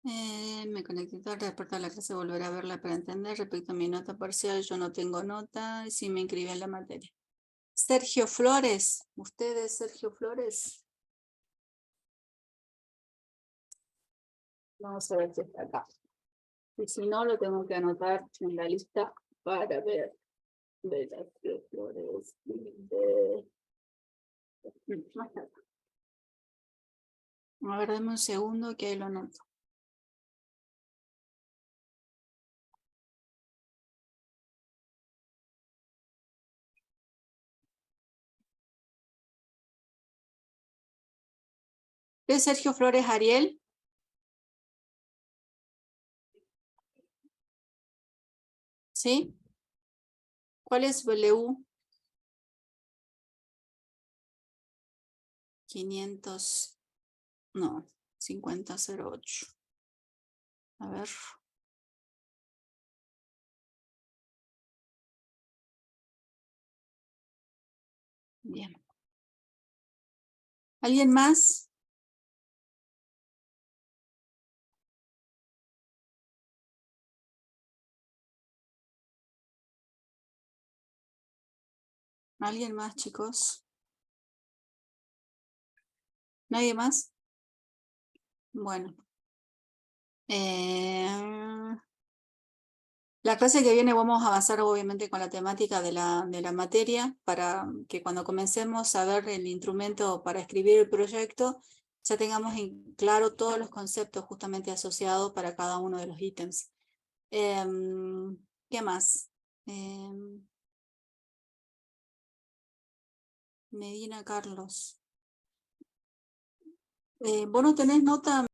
Me conecté tarde, respecto a la clase, volveré a verla para entender. Respecto a mi nota parcial, yo no tengo nota, y sí me inscribí en la materia. Sergio Flores, ¿ustedes, Sergio Flores? Vamos a ver si está acá. Y si no, lo tengo que anotar en la lista para ver. De Sergio Flores. A ver, dame un segundo que ahí lo anoto. ¿Es Sergio Flores Ariel? ¿Sí? ¿Cuál es W? 500, no, 5008. A ver. Bien. ¿Alguien más? ¿Alguien más, chicos? ¿Nadie más? Bueno. La clase que viene vamos a avanzar obviamente con la temática de la materia para que cuando comencemos a ver el instrumento para escribir el proyecto ya tengamos en claro todos los conceptos justamente asociados para cada uno de los ítems. ¿Qué más? Medina Carlos. ¿Vos no tenés nota?